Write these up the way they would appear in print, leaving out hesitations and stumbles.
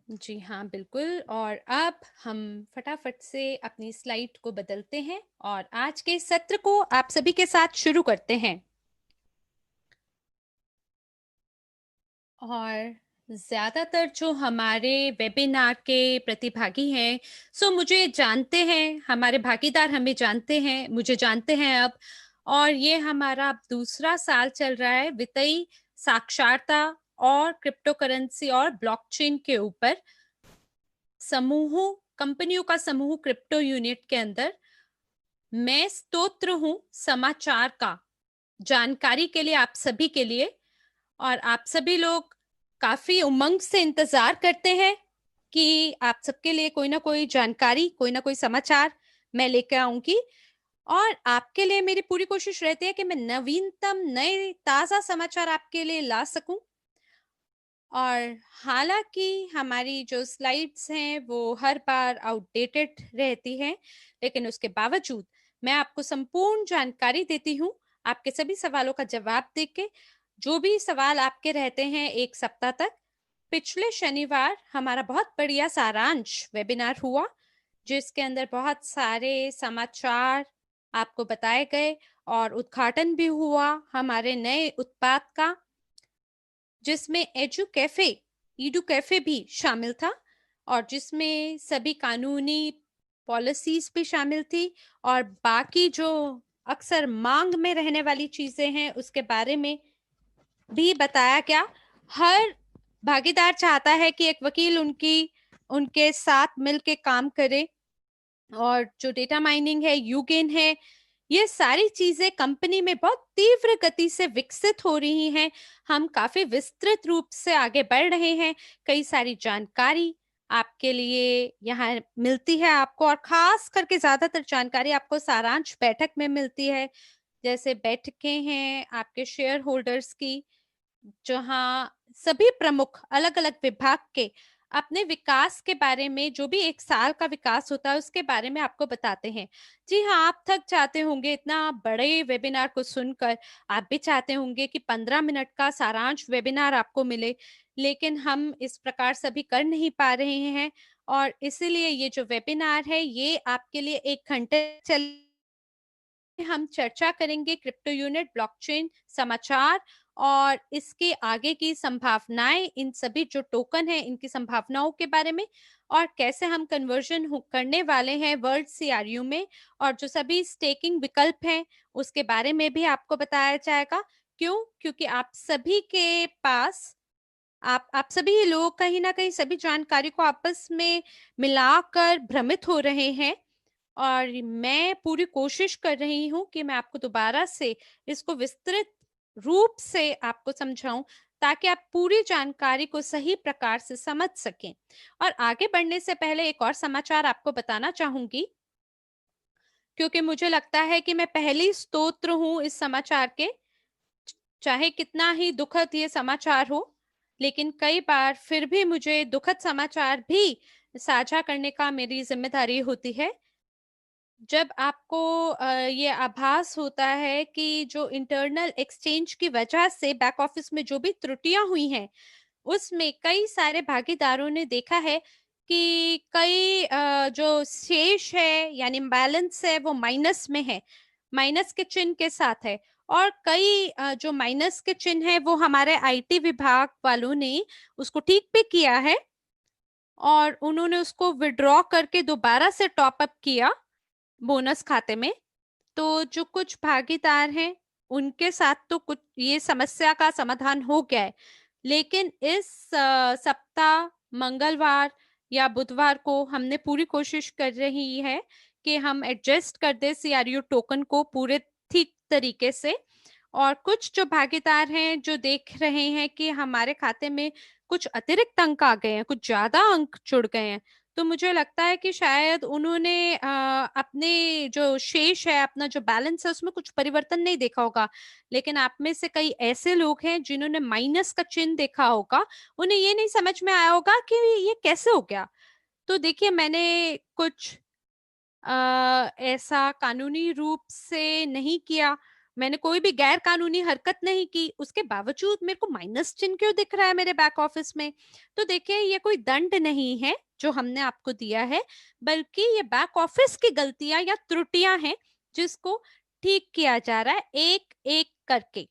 जी हाँ, बिल्कुल। और अब हम फटाफट से अपनी स्लाइड को बदलते हैं और आज के सत्र को आप सभी के साथ शुरू करते हैं। और ज्यादातर जो हमारे वेबिनार के प्रतिभागी हैं, सो मुझे जानते हैं, हमारे भागीदार हमें जानते हैं, मुझे जानते हैं अब। और ये हमारा अब दूसरा साल चल रहा है वित्तीय साक्षरता और क्रिप्टो करेंसी और ब्लॉकचेन के ऊपर। समूहों कंपनियों का समूह क्रिप्टो यूनिट के अंदर मैं स्तोत्र हूं समाचार का, जानकारी के लिए आप सभी के लिए। और आप सभी लोग काफी उमंग से इंतजार करते हैं कि आप सबके लिए कोई ना कोई जानकारी, कोई ना कोई समाचार मैं लेकर आऊंगी। और आपके लिए मेरी पूरी कोशिश रहती है कि मैं नवीनतम नए ताजा समाचार आपके लिए ला सकूं। और हालांकि हमारी जो स्लाइड्स हैं वो हर बार आउटडेटेड रहती हैं, लेकिन उसके बावजूद मैं आपको संपूर्ण जानकारी देती हूँ, आपके सभी सवालों का जवाब देके। जो भी सवाल आपके रहते हैं एक सप्ताह तक, पिछले शनिवार हमारा बहुत बढ़िया सारांश वेबिनार हुआ, जिसके अंदर बहुत सारे समाचार आपको बताए गए और उद्घाटन भी हुआ हमारे नए उत्पाद का, जिसमें ईडू कैफे भी शामिल था और जिसमें सभी कानूनी पॉलिसीज भी शामिल थी। और बाकी जो अक्सर मांग में रहने वाली चीजें हैं उसके बारे में भी बताया गया। हर भागीदार चाहता है कि एक वकील उनके साथ मिलके काम करे। और जो डेटा माइनिंग है, यूगेन है, ये सारी चीजें कंपनी में बहुत तीव्र गति से विकसित हो रही हैं। हम काफी विस्तृत रूप से आगे बढ़ रहे हैं। कई सारी जानकारी आपके लिए यहाँ मिलती है आपको, और खास करके ज्यादातर जानकारी आपको सारांश बैठक में मिलती है। जैसे बैठकें हैं आपके शेयर होल्डर्स की, जहां सभी प्रमुख अलग अलग विभाग के अपने विकास के बारे में, जो भी एक साल का विकास होता है उसके बारे में आपको बताते हैं। जी हाँ, आप थक जाते होंगे इतना बड़े वेबिनार को सुनकर। आप भी चाहते होंगे कि 15 मिनट का सारांश वेबिनार आपको मिले, लेकिन हम इस प्रकार सभी कर नहीं पा रहे हैं। और इसीलिए ये जो वेबिनार है ये आपके लिए 1 घंटे चल हम चर्चा करेंगे क्रिप्टो यूनिट, ब्लॉकचेन, समाचार और इसके आगे की संभावनाएं, इन सभी जो टोकन है इनकी संभावनाओं के बारे में, और कैसे हम कन्वर्जन करने वाले हैं वर्ल्ड सीआरयू में, और जो सभी स्टेकिंग विकल्प हैं उसके बारे में भी आपको बताया जाएगा। क्यों? क्योंकि आप सभी के पास, आप सभी लोग कहीं ना कहीं सभी जानकारी को आपस में मिलाकर भ्रमित हो रहे हैं। और मैं पूरी कोशिश कर रही हूँ कि मैं आपको दोबारा से इसको विस्तृत रूप से आपको समझाऊं, ताकि आप पूरी जानकारी को सही प्रकार से समझ सकें। और आगे बढ़ने से पहले एक और समाचार आपको बताना चाहूंगी, क्योंकि मुझे लगता है कि मैं पहली स्तोत्र हूं इस समाचार के। चाहे कितना ही दुखद ये समाचार हो, लेकिन कई बार फिर भी मुझे दुखद समाचार भी साझा करने का मेरी जिम्मेदारी होती है। जब आपको ये आभास होता है कि जो इंटरनल एक्सचेंज की वजह से बैक ऑफिस में जो भी त्रुटियां हुई हैं, उसमें कई सारे भागीदारों ने देखा है कि कई जो शेष है यानी बैलेंस है वो माइनस में है, माइनस के चिन्ह के साथ है। और कई जो माइनस के चिन्ह है वो हमारे आईटी विभाग वालों ने उसको ठीक भी किया है, और उन्होंने उसको विड्रॉ करके दोबारा से टॉप अप किया बोनस खाते में। तो जो कुछ भागीदार हैं उनके साथ तो कुछ ये समस्या का समाधान हो गया है, लेकिन इस सप्ताह मंगलवार या बुधवार को हमने पूरी कोशिश कर रही है कि हम एडजस्ट कर दे सीआरयू टोकन को पूरे ठीक तरीके से। और कुछ जो भागीदार हैं जो देख रहे हैं कि हमारे खाते में कुछ अतिरिक्त अंक आ गए हैं, कुछ ज्यादा अंक जुड़ गए हैं, तो मुझे लगता है कि शायद उन्होंने अपने जो शेष है, अपना जो बैलेंस है उसमें कुछ परिवर्तन नहीं देखा होगा। लेकिन आप में से कई ऐसे लोग हैं जिन्होंने माइनस का चिन्ह देखा होगा, उन्हें ये नहीं समझ में आया होगा कि ये कैसे हो गया। तो देखिए, मैंने कुछ ऐसा कानूनी रूप से नहीं किया, मैंने कोई भी गैर कानूनी हरकत नहीं की, उसके बावजूद मेरे को माइनस चिन्ह क्यों दिख रहा है मेरे बैक ऑफिस में? तो देखिए, ये कोई दंड नहीं है जो हमने आपको दिया है, बल्कि ये बैक ऑफिस की गलतियां या त्रुटियां हैं जिसको ठीक किया जा रहा है एक एक करके।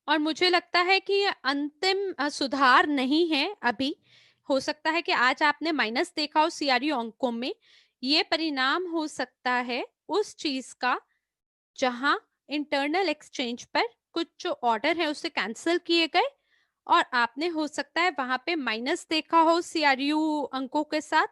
और मुझे लगता है कि ये अंतिम सुधार नहीं है अभी। हो सकता है कि आज आपने माइनस देखा हो सीआरयू अंकों में, ये परिणाम हो सकता है उस चीज का जहां इंटरनल एक्सचेंज पर कुछ जो ऑर्डर है उसे कैंसिल किए गए, और आपने हो सकता है वहां पे माइनस देखा हो सीआरयू अंकों के साथ।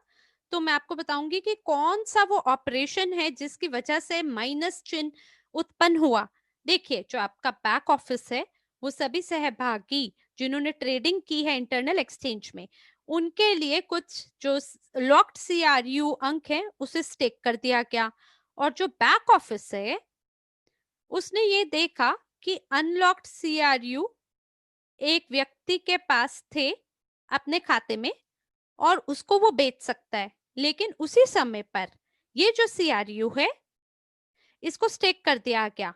तो मैं आपको बताऊंगी कि कौन सा वो ऑपरेशन है जिसकी वजह से माइनस चिन्ह उत्पन्न हुआ। देखिए, जो आपका बैक ऑफिस है, वो सभी सहभागी जिन्होंने ट्रेडिंग की है इंटरनल एक्सचेंज में, उनके लिए कुछ जो लॉक्ड सीआरयू अंक है उसे स्टेक कर दिया गया। और जो बैक ऑफिस है, उसने ये देखा कि अनलॉक्ड सीआरयू एक व्यक्ति के पास थे अपने खाते में, और उसको वो बेच सकता है, लेकिन उसी समय पर ये जो सीआरयू है इसको स्टेक कर दिया गया।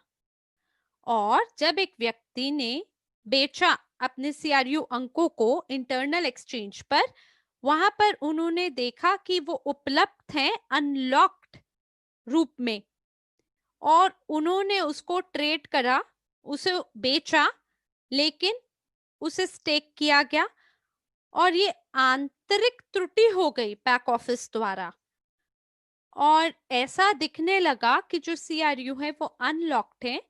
और जब एक व्यक्ति ने बेचा अपने सीआरयू अंकों को इंटरनल एक्सचेंज पर, वहां पर उन्होंने देखा कि वो उपलब्ध हैं अनलॉक्ड रूप में, और उन्होंने उसको ट्रेड करा, उसे बेचा, लेकिन उसे स्टेक किया गया। और ये आंतरिक त्रुटि हो गई बैक ऑफिस द्वारा, और ऐसा दिखने लगा कि जो सीआरयू है वो अनलॉक्ड है,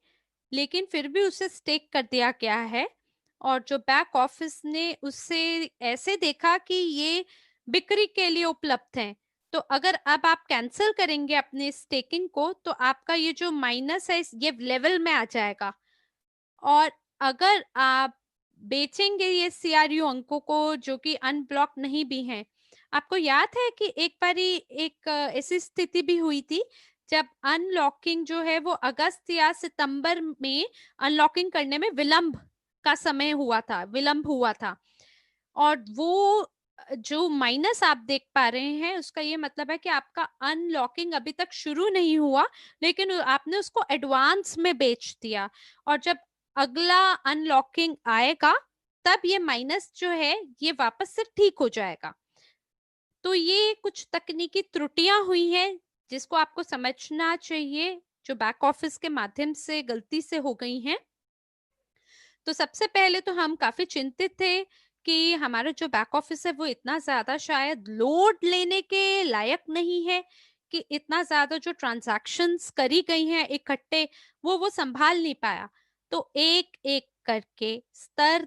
लेकिन फिर भी उसे स्टेक कर दिया गया है। और जो बैक ऑफिस ने उसे ऐसे देखा कि ये बिक्री के लिए उपलब्ध हैं, तो अगर अब आप कैंसिल करेंगे अपने स्टेकिंग को, तो आपका ये जो माइनस है ये लेवल में आ जाएगा। और अगर आप बेचेंगे ये सीआरयू अंकों को जो कि अनब्लॉक नहीं भी हैं, आपको याद है कि एक बारी एक ऐसी स्थिति भी हुई थी जब अनलॉकिंग जो है वो अगस्त या सितंबर में अनलॉकिंग करने में विलंब का समय हुआ था, विलंब हुआ था। और वो जो माइनस आप देख पा रहे हैं उसका ये मतलब है कि आपका अनलॉकिंग अभी तक शुरू नहीं हुआ, लेकिन आपने उसको एडवांस में बेच दिया। और जब अगला अनलॉकिंग आएगा, तब ये माइनस जो है ये वापस से ठीक हो जाएगा। तो ये कुछ तकनीकी त्रुटियां हुई हैं जिसको आपको समझना चाहिए, जो बैक ऑफिस के माध्यम से गलती से हो गई हैं। तो सबसे पहले तो हम काफी चिंतित थे कि हमारा जो बैक ऑफिस है वो इतना ज्यादा शायद लोड लेने के लायक नहीं है, कि इतना ज्यादा जो ट्रांजैक्शंस करी गई हैं इकट्ठे, वो संभाल नहीं पाया। तो एक एक करके, स्तर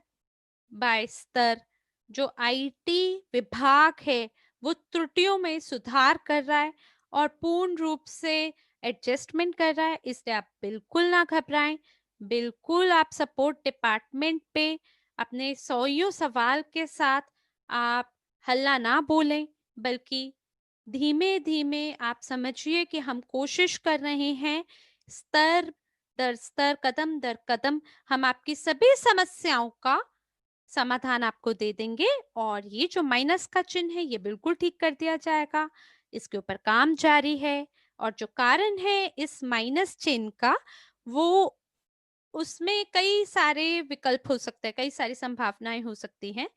बाय स्तर, जो आईटी विभाग है वो त्रुटियों में सुधार कर रहा है और पूर्ण रूप से एडजस्टमेंट कर रहा है। इसलिए आप बिल्कुल ना घबराएं, बिल्कुल आप सपोर्ट डिपार्टमेंट पे अपने सौयों सवाल के साथ आप हल्ला ना बोलें, बल्कि धीमे धीमे आप समझिए कि हम कोशिश कर रहे हैं, स्तर दर स्तर, कदम दर कदम हम आपकी सभी समस्याओं का समाधान आपको दे देंगे। और ये जो माइनस का चिन्ह है ये बिल्कुल ठीक कर दिया जाएगा, इसके ऊपर काम जारी है। और जो कारण है इस माइनस चिन्ह का, वो उसमें कई सारे विकल्प हो सकते हैं, कई सारी संभावनाएं हो सकती हैं।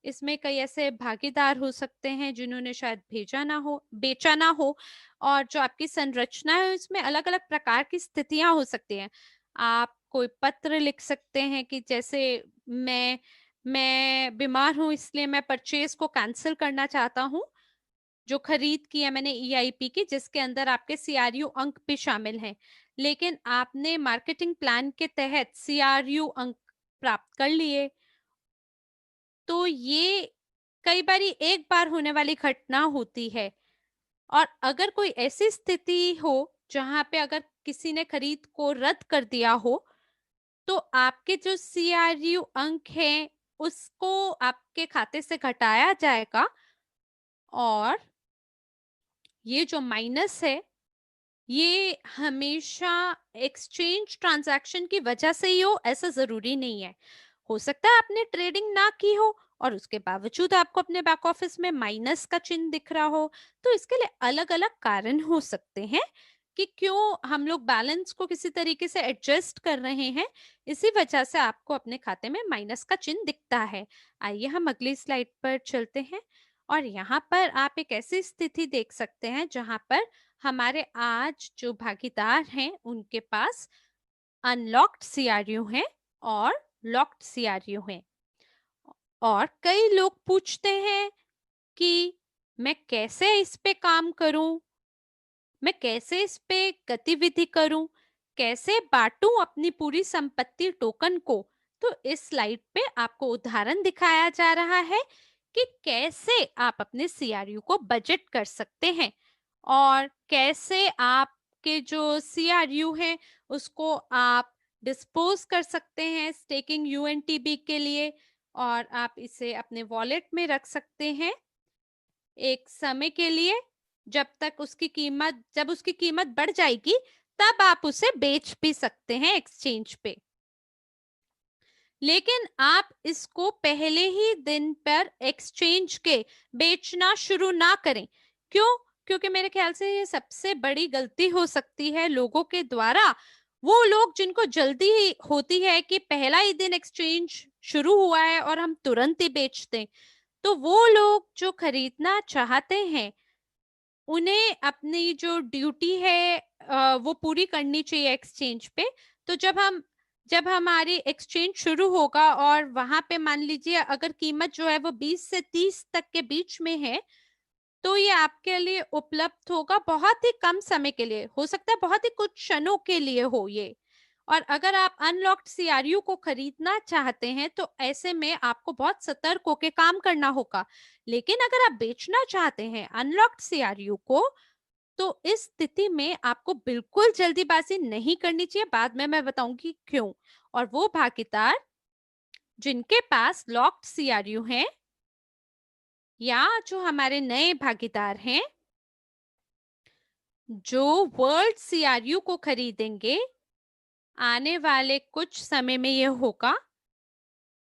इसमें कई ऐसे भागीदार हो सकते हैं जिन्होंने शायद भेजा ना हो, बेचा ना हो। और जो आपकी संरचना है इसमें अलग अलग प्रकार की स्थितियां हो सकती हैं। आप कोई पत्र लिख सकते हैं कि जैसे मैं बीमार हूं इसलिए मैं परचेज को कैंसिल करना चाहता हूं, जो खरीद की है मैंने ईआईपी की, जिसके अंदर आपके सीआरयू अंक भी शामिल हैं, लेकिन आपने मार्केटिंग प्लान के तहत सीआरयू अंक प्राप्त कर लिए। तो ये कई बारी एक बार होने वाली घटना होती है। और अगर कोई ऐसी स्थिति हो जहां पे अगर किसी ने खरीद को रद्द कर दिया हो, तो आपके जो सीआरयू अंक हैं उसको आपके खाते से घटाया जाएगा। और ये जो माइनस है ये हमेशा एक्सचेंज ट्रांजैक्शन की वजह से ही हो ऐसा जरूरी नहीं है। हो सकता है आपने ट्रेडिंग ना की हो और उसके बावजूद आपको अपने बैक ऑफिस में माइनस का चिन्ह दिख रहा हो। तो इसके लिए अलग अलग कारण हो सकते हैं कि क्यों हम लोग बैलेंस को किसी तरीके से एडजस्ट कर रहे हैं, इसी वजह से आपको अपने खाते में माइनस का चिन्ह दिखता है। आइए हम अगली स्लाइड पर चलते हैं और यहाँ पर आप एक ऐसी स्थिति देख सकते हैं जहां पर हमारे आज जो भागीदार हैं उनके पास अनलॉक्ड सीआरयू है और लॉक्ड सीआरयू है। और कई लोग पूछते हैं कि मैं कैसे इस पे काम करूं, मैं कैसे इस पे गतिविधि करूं, कैसे बांटूं अपनी पूरी संपत्ति टोकन को। तो इस स्लाइड पे आपको उदाहरण दिखाया जा रहा है कि कैसे आप अपने सीआरयू को बजट कर सकते हैं और कैसे आपके जो सीआरयू है उसको आप डिस्पोज कर सकते हैं स्टेकिंग यूएनटीबी के लिए, और आप इसे अपने वॉलेट में रख सकते हैं एक समय के लिए, जब उसकी कीमत बढ़ जाएगी तब आप उसे बेच भी सकते हैं एक्सचेंज पे। लेकिन आप इसको पहले ही दिन पर एक्सचेंज के बेचना शुरू ना करें। क्यों? क्योंकि मेरे ख्याल से ये सबसे बड़ी गलती हो सकती है लोगों के द्वारा। वो लोग जिनको जल्दी ही होती है कि पहला ही दिन एक्सचेंज शुरू हुआ है और हम तुरंत ही बेच दें, तो वो लोग जो खरीदना चाहते हैं उन्हें अपनी जो ड्यूटी है वो पूरी करनी चाहिए एक्सचेंज पे। तो जब हमारी एक्सचेंज शुरू होगा और वहां पे मान लीजिए अगर कीमत जो है वो 20 से 30 तक के बीच में है, तो ये आपके लिए उपलब्ध होगा बहुत ही कम समय के लिए, हो सकता है बहुत ही कुछ क्षणों के लिए हो ये। और अगर आप अनलॉक्ड सीआरयू को खरीदना चाहते हैं तो ऐसे में आपको बहुत सतर्क होकर काम करना होगा। लेकिन अगर आप बेचना चाहते हैं अनलॉक्ड सीआरयू को, तो इस स्थिति में आपको बिल्कुल जल्दीबाजी नहीं करनी चाहिए। बाद में मैं बताऊंगी क्यों। और वो भागीदार जिनके पास लॉक्ड सीआरयू हैं या जो हमारे नए भागीदार हैं जो वर्ल्ड सीआरयू को खरीदेंगे, आने वाले कुछ समय में ये होगा,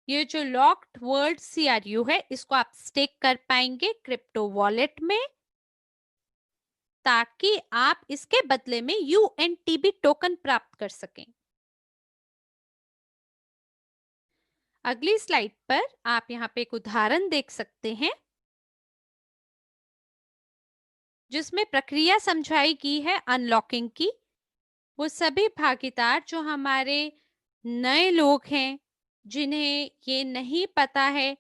ये जो लॉक्ड वर्ल्ड सीआरयू है इसको आप स्टेक कर पाएंगे क्रिप्टो वॉलेट में, ताकि आप इसके बदले में यूएनटीबी टोकन प्राप्त कर सकें। अगली स्लाइड पर आप यहाँ पे एक उदाहरण देख सकते हैं जिसमें प्रक्रिया समझाई गई है अनलॉकिंग की। वो सभी भागीदार जो हमारे नए लोग हैं जिन्हें ये नहीं पता है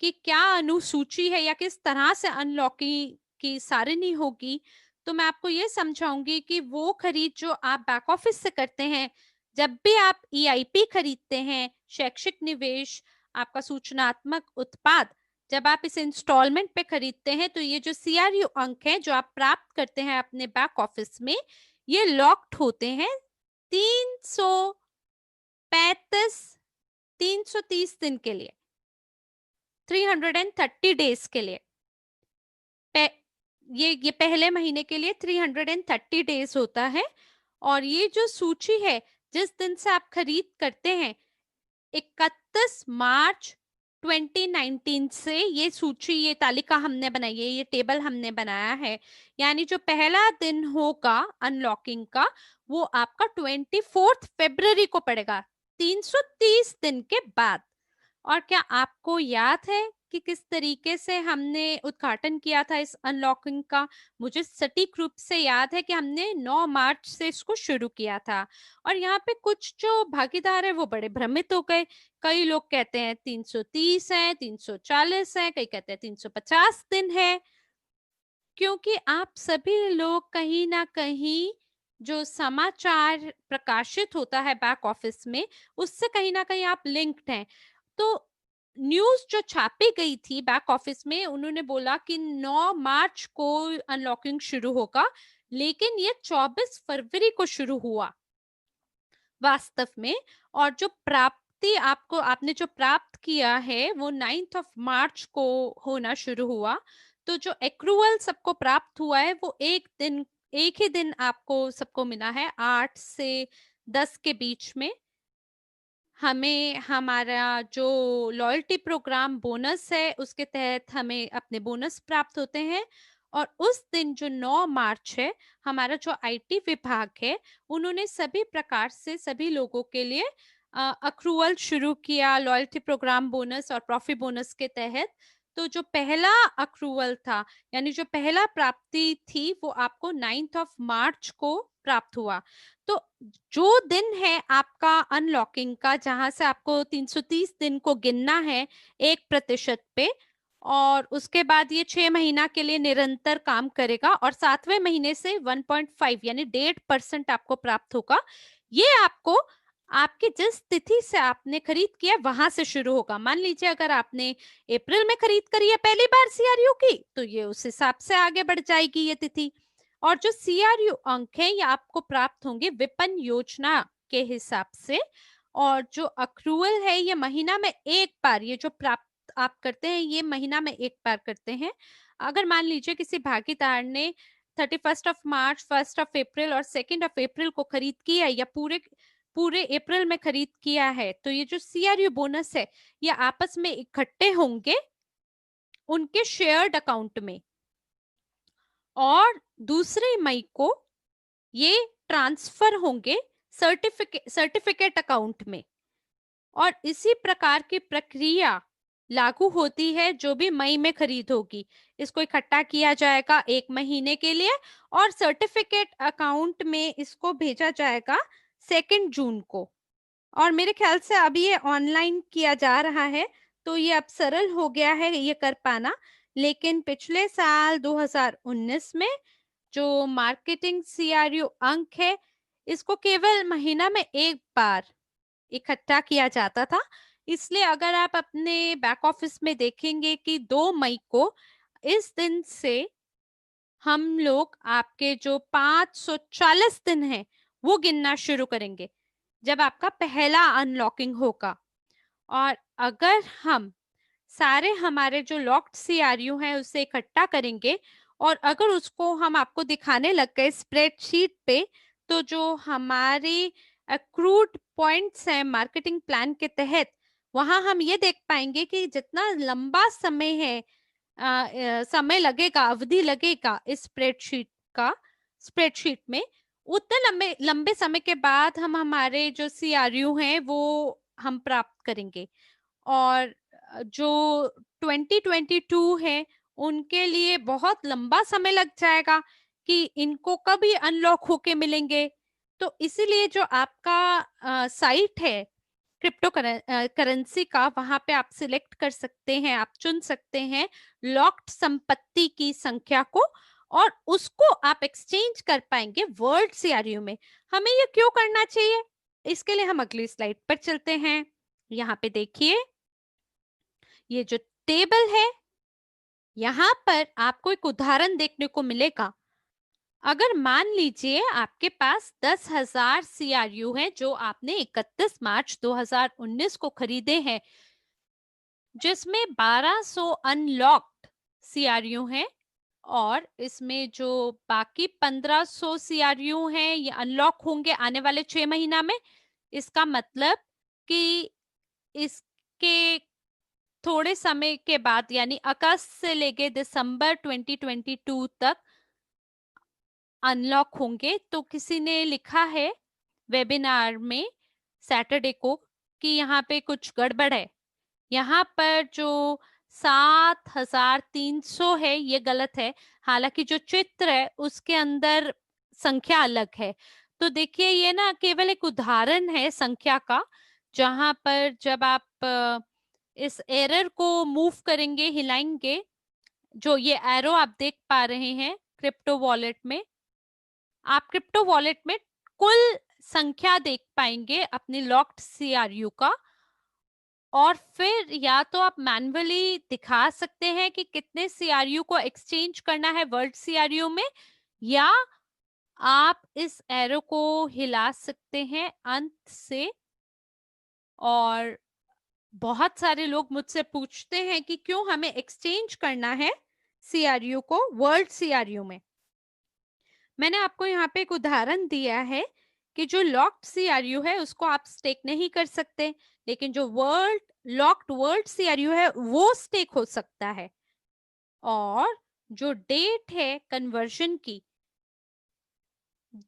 कि क्या अनुसूची है या किस तरह से अनलॉकिंग की सारणी होगी, तो मैं आपको ये समझाऊंगी कि वो खरीद जो आप बैक ऑफिस से करते हैं, जब भी आप ईआईपी खरीदते हैं, शैक्षिक निवेश, आपका सूचनात्मक उत्पाद, जब आप इसे इंस्टॉलमेंट पे खरीदते हैं तो ये जो सीआरयू अंक है जो आप प्राप्त करते हैं अपने बैक ऑफिस में, ये लॉक्ड होते हैं 335 330 दिन के लिए, 330 डेज के लिए। ये पहले महीने के लिए 330 डेज होता है। और ये जो सूची है जिस दिन से आप खरीद करते हैं, 31 मार्च 2019 से ये सूची, ये तालिका हमने बनाई है, ये टेबल हमने बनाया है। यानी जो पहला दिन होगा अनलॉकिंग का वो आपका 24 फरवरी को पड़ेगा, 330 दिन के बाद। और क्या आपको याद है कि किस तरीके से हमने उद्घाटन किया था इस अनलॉकिंग का? मुझे सटीक रूप से याद है कि हमने 9 मार्च से इसको शुरू किया था। और यहाँ पे कुछ जो भागीदार है वो बड़े भ्रमित हो गए। कई लोग कहते हैं 330 है, 340 है, कई कहते हैं 350 दिन है, क्योंकि आप सभी लोग कहीं ना कहीं जो समाचार प्रकाशित होता है बैक ऑफिस में उससे कहीं ना कहीं आप लिंक्ड हैं। तो न्यूज जो छापी गई थी बैक ऑफिस में, उन्होंने बोला कि 9 मार्च को अनलॉकिंग शुरू होगा, लेकिन ये 24 फरवरी को शुरू हुआ वास्तव में। और जो प्राप्ति आपने जो प्राप्त किया है वो 9 मार्च को होना शुरू हुआ। तो जो एक्रूअल सबको प्राप्त हुआ है वो एक ही दिन आपको सबको मिला है, 8 से 10 के बीच में। हमें हमारा जो लॉयल्टी प्रोग्राम बोनस है उसके तहत हमें अपने बोनस प्राप्त होते हैं। और उस दिन जो 9 मार्च है, हमारा जो आईटी विभाग है, उन्होंने सभी प्रकार से सभी लोगों के लिए अक्रूवल शुरू किया लॉयल्टी प्रोग्राम बोनस और प्रॉफी बोनस के तहत। तो जो पहला अक्रूवल था, यानी जो पहला प्राप्ति थी, वो आपको 9th ऑफ मार्च को प्राप्त हुआ। तो जो दिन है आपका अनलॉकिंग का, जहां से आपको 330 दिन को गिनना है 1% पे, और उसके बाद ये 6 महीना के लिए निरंतर काम करेगा, और 7वें महीने से 1.5 यानी 1.5% आपको प्राप्त होगा। ये आपको आपकी जिस तिथि से आपने खरीद किया वहां से शुरू होगा। मान लीजिए अगर आपने अप्रैल में खरीद करी है पहली बार सीआरयू की, तो ये उस हिसाब से आगे बढ़ जाएगी ये तिथि। और जो सीआरयू अंक है ये आपको प्राप्त होंगे विपणन योजना के हिसाब से। और जो अक्रूवल है ये महीना में एक बार, ये जो प्राप्त आप करते हैं ये महीना में एक बार करते हैं। अगर मान लीजिए किसी भागीदार ने 31 मार्च, 1 अप्रैल और 2 अप्रैल को खरीद किया है, या पूरे पूरे अप्रैल में खरीद किया है, तो ये जो सीआरयू बोनस है ये आपस में इकट्ठे होंगे उनके शेयर्ड अकाउंट में, और 2 मई को ये ट्रांसफर होंगे सर्टिफिकेट अकाउंट में। और इसी प्रकार की प्रक्रिया लागू होती है जो भी मई में खरीद होगी, इसको इकट्ठा किया जाएगा 1 महीने के लिए, और सर्टिफिकेट अकाउंट में इसको भेजा जाएगा 2 जून को। और मेरे ख्याल से अभी ये ऑनलाइन किया जा रहा है, तो ये अब सरल हो गया है ये कर पाना। लेकिन पिछले साल 2019 में जो मार्केटिंग सीआरयू अंक है, इसको केवल महीना में एक बार इकट्ठा किया जाता था। इसलिए अगर आप अपने बैक ऑफिस में देखेंगे कि 2 मई को इस दिन से हम लोग आपके जो 540 दिन है वो गिनना शुरू करेंगे, जब आपका पहला अनलॉकिंग होगा। और अगर हम सारे हमारे जो लॉक्ड सीआरयू हैं उसे इकट्ठा करेंगे, और अगर उसको हम आपको दिखाने लग गए स्प्रेडशीट पे, तो जो हमारी अक्रूड पॉइंट्स हैं मार्केटिंग प्लान के तहत, वहां हम ये देख पाएंगे कि जितना लंबा समय है, समय लगेगा, अवधि लगेगा इस स्प्रेडशीट में, उतने लंबे लंबे समय के बाद हम हमारे जो सीआरयू हैं वो हम प्राप्त करेंगे। और जो 2022 है उनके लिए बहुत लंबा समय लग जाएगा कि इनको कभी अनलॉक होके मिलेंगे। तो इसीलिए जो आपका साइट है क्रिप्टो करेंसी का, वहां पे आप सिलेक्ट कर सकते हैं, आप चुन सकते हैं लॉक्ड संपत्ति की संख्या को, और उसको आप एक्सचेंज कर पाएंगे वर्ल्ड सीआरयू में। हमें ये क्यों करना चाहिए, इसके लिए हम अगली स्लाइड पर चलते हैं। यहाँ पे देखिए, ये जो टेबल है, यहाँ पर आपको एक उदाहरण देखने को मिलेगा। अगर मान लीजिए आपके पास 10,000 सीआरयू हैं जो आपने 31 मार्च 2019 को खरीदे हैं, जिसमें 1200 अनलॉक्ड सीआरयू हैं, और इसमें जो बाकी 1500 सीआरयू हैं ये अनलॉक होंगे आने वाले 6 महीना में। इसका मतलब कि इसके थोड़े समय के बाद, यानी अगस्त से लेके दिसंबर 2022 तक अनलॉक होंगे। तो किसी ने लिखा है वेबिनार में सैटरडे को कि यहाँ पे कुछ गड़बड़ है, यहाँ पर जो 7,300 है ये गलत है, हालांकि जो चित्र है उसके अंदर संख्या अलग है। तो देखिए ये ना केवल एक उदाहरण है संख्या का, जहां पर जब आप इस एरर को मूव करेंगे, हिलाएंगे, जो ये एरो आप देख पा रहे हैं क्रिप्टो वॉलेट में, आप क्रिप्टो वॉलेट में कुल संख्या देख पाएंगे अपनी लॉक्ड सीआरयू का। और फिर या तो आप मैन्युअली दिखा सकते हैं कि कितने सीआरयू को एक्सचेंज करना है वर्ल्ड सीआरयू में, या आप इस एरो को हिला सकते हैं अंत से। और बहुत सारे लोग मुझसे पूछते हैं कि क्यों हमें एक्सचेंज करना है सीआरयू को वर्ल्ड सीआरयू में। मैंने आपको यहाँ पे एक उदाहरण दिया है कि जो लॉक्ड सीआरयू है उसको आप स्टेक नहीं कर सकते, लेकिन जो लॉक्ड वर्ल्ड सीआरयू है वो स्टेक हो सकता है। और जो डेट है कन्वर्शन की,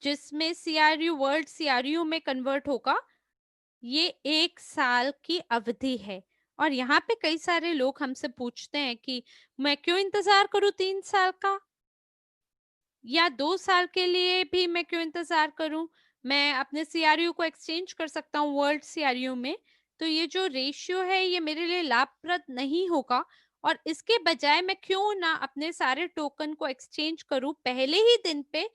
जिसमें सीआरयू वर्ल्ड सीआरयू में कन्वर्ट होगा, ये 1 साल की अवधि है। और यहाँ पे कई सारे लोग हमसे पूछते हैं कि मैं क्यों इंतजार करूं 3 साल का, या 2 साल के लिए भी मैं क्यों इंतजार करूं, मैं अपने सीआरयू को एक्सचेंज कर सकता हूँ वर्ल्ड सीआरयू में। तो ये जो रेशियो है ये मेरे लिए लाभप्रद नहीं होगा, और इसके बजाय मैं क्यों ना अपने सारे टोकन को एक्सचेंज करूं पहले ही दिन पे,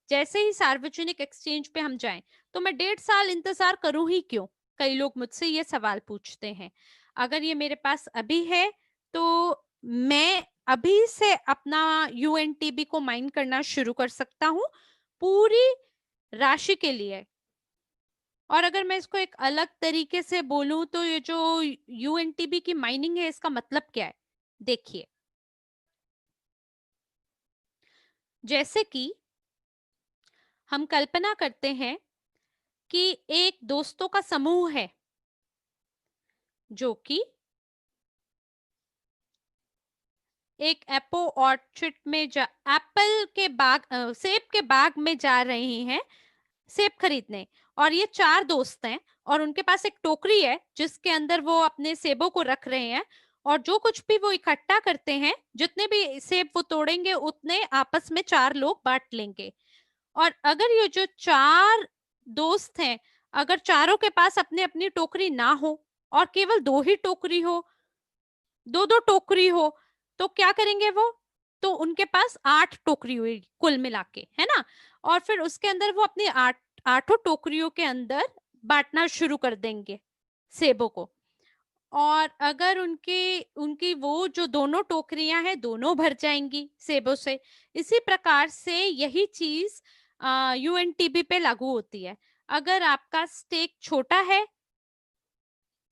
जैसे ही सार्वजनिक एक्सचेंज पे हम जाएं। तो मैं 1.5 साल इंतजार करूं ही क्यों, कई लोग मुझसे ये सवाल पूछते हैं। अगर ये मेरे पास अभी है तो मैं अभी से अपना यूएनटीबी को माइन करना शुरू कर सकता हूँ पूरी राशि के लिए। और अगर मैं इसको एक अलग तरीके से बोलूं तो ये जो यूएनटीबी की माइनिंग है इसका मतलब क्या है, देखिए। जैसे कि हम कल्पना करते हैं कि एक दोस्तों का समूह है जो कि एक एप्पल के बाग, सेब के बाग में जा रहे हैं सेब खरीदने। और ये 4 दोस्त हैं और उनके पास एक टोकरी है जिसके अंदर वो अपने सेबों को रख रहे हैं। और जो कुछ भी वो इकट्ठा करते हैं, जितने भी सेब वो तोड़ेंगे उतने आपस में 4 लोग बांट लेंगे। और अगर ये जो 4 दोस्त हैं, अगर चारों के पास अपनी अपनी टोकरी ना हो और केवल 2 ही टोकरी हो, 2-2 टोकरी हो, तो क्या करेंगे वो, तो उनके पास 8 टोकरी हुई कुल मिला के, है ना। और फिर उसके अंदर वो अपनी आठों टोकरियों के अंदर बांटना शुरू कर देंगे सेबों को। और अगर उनकी उनकी वो जो दोनों टोकरियां हैं दोनों भर जाएंगी सेबों से। इसी प्रकार से यही चीज यूएनटीबी पे लागू होती है। अगर आपका स्टेक छोटा है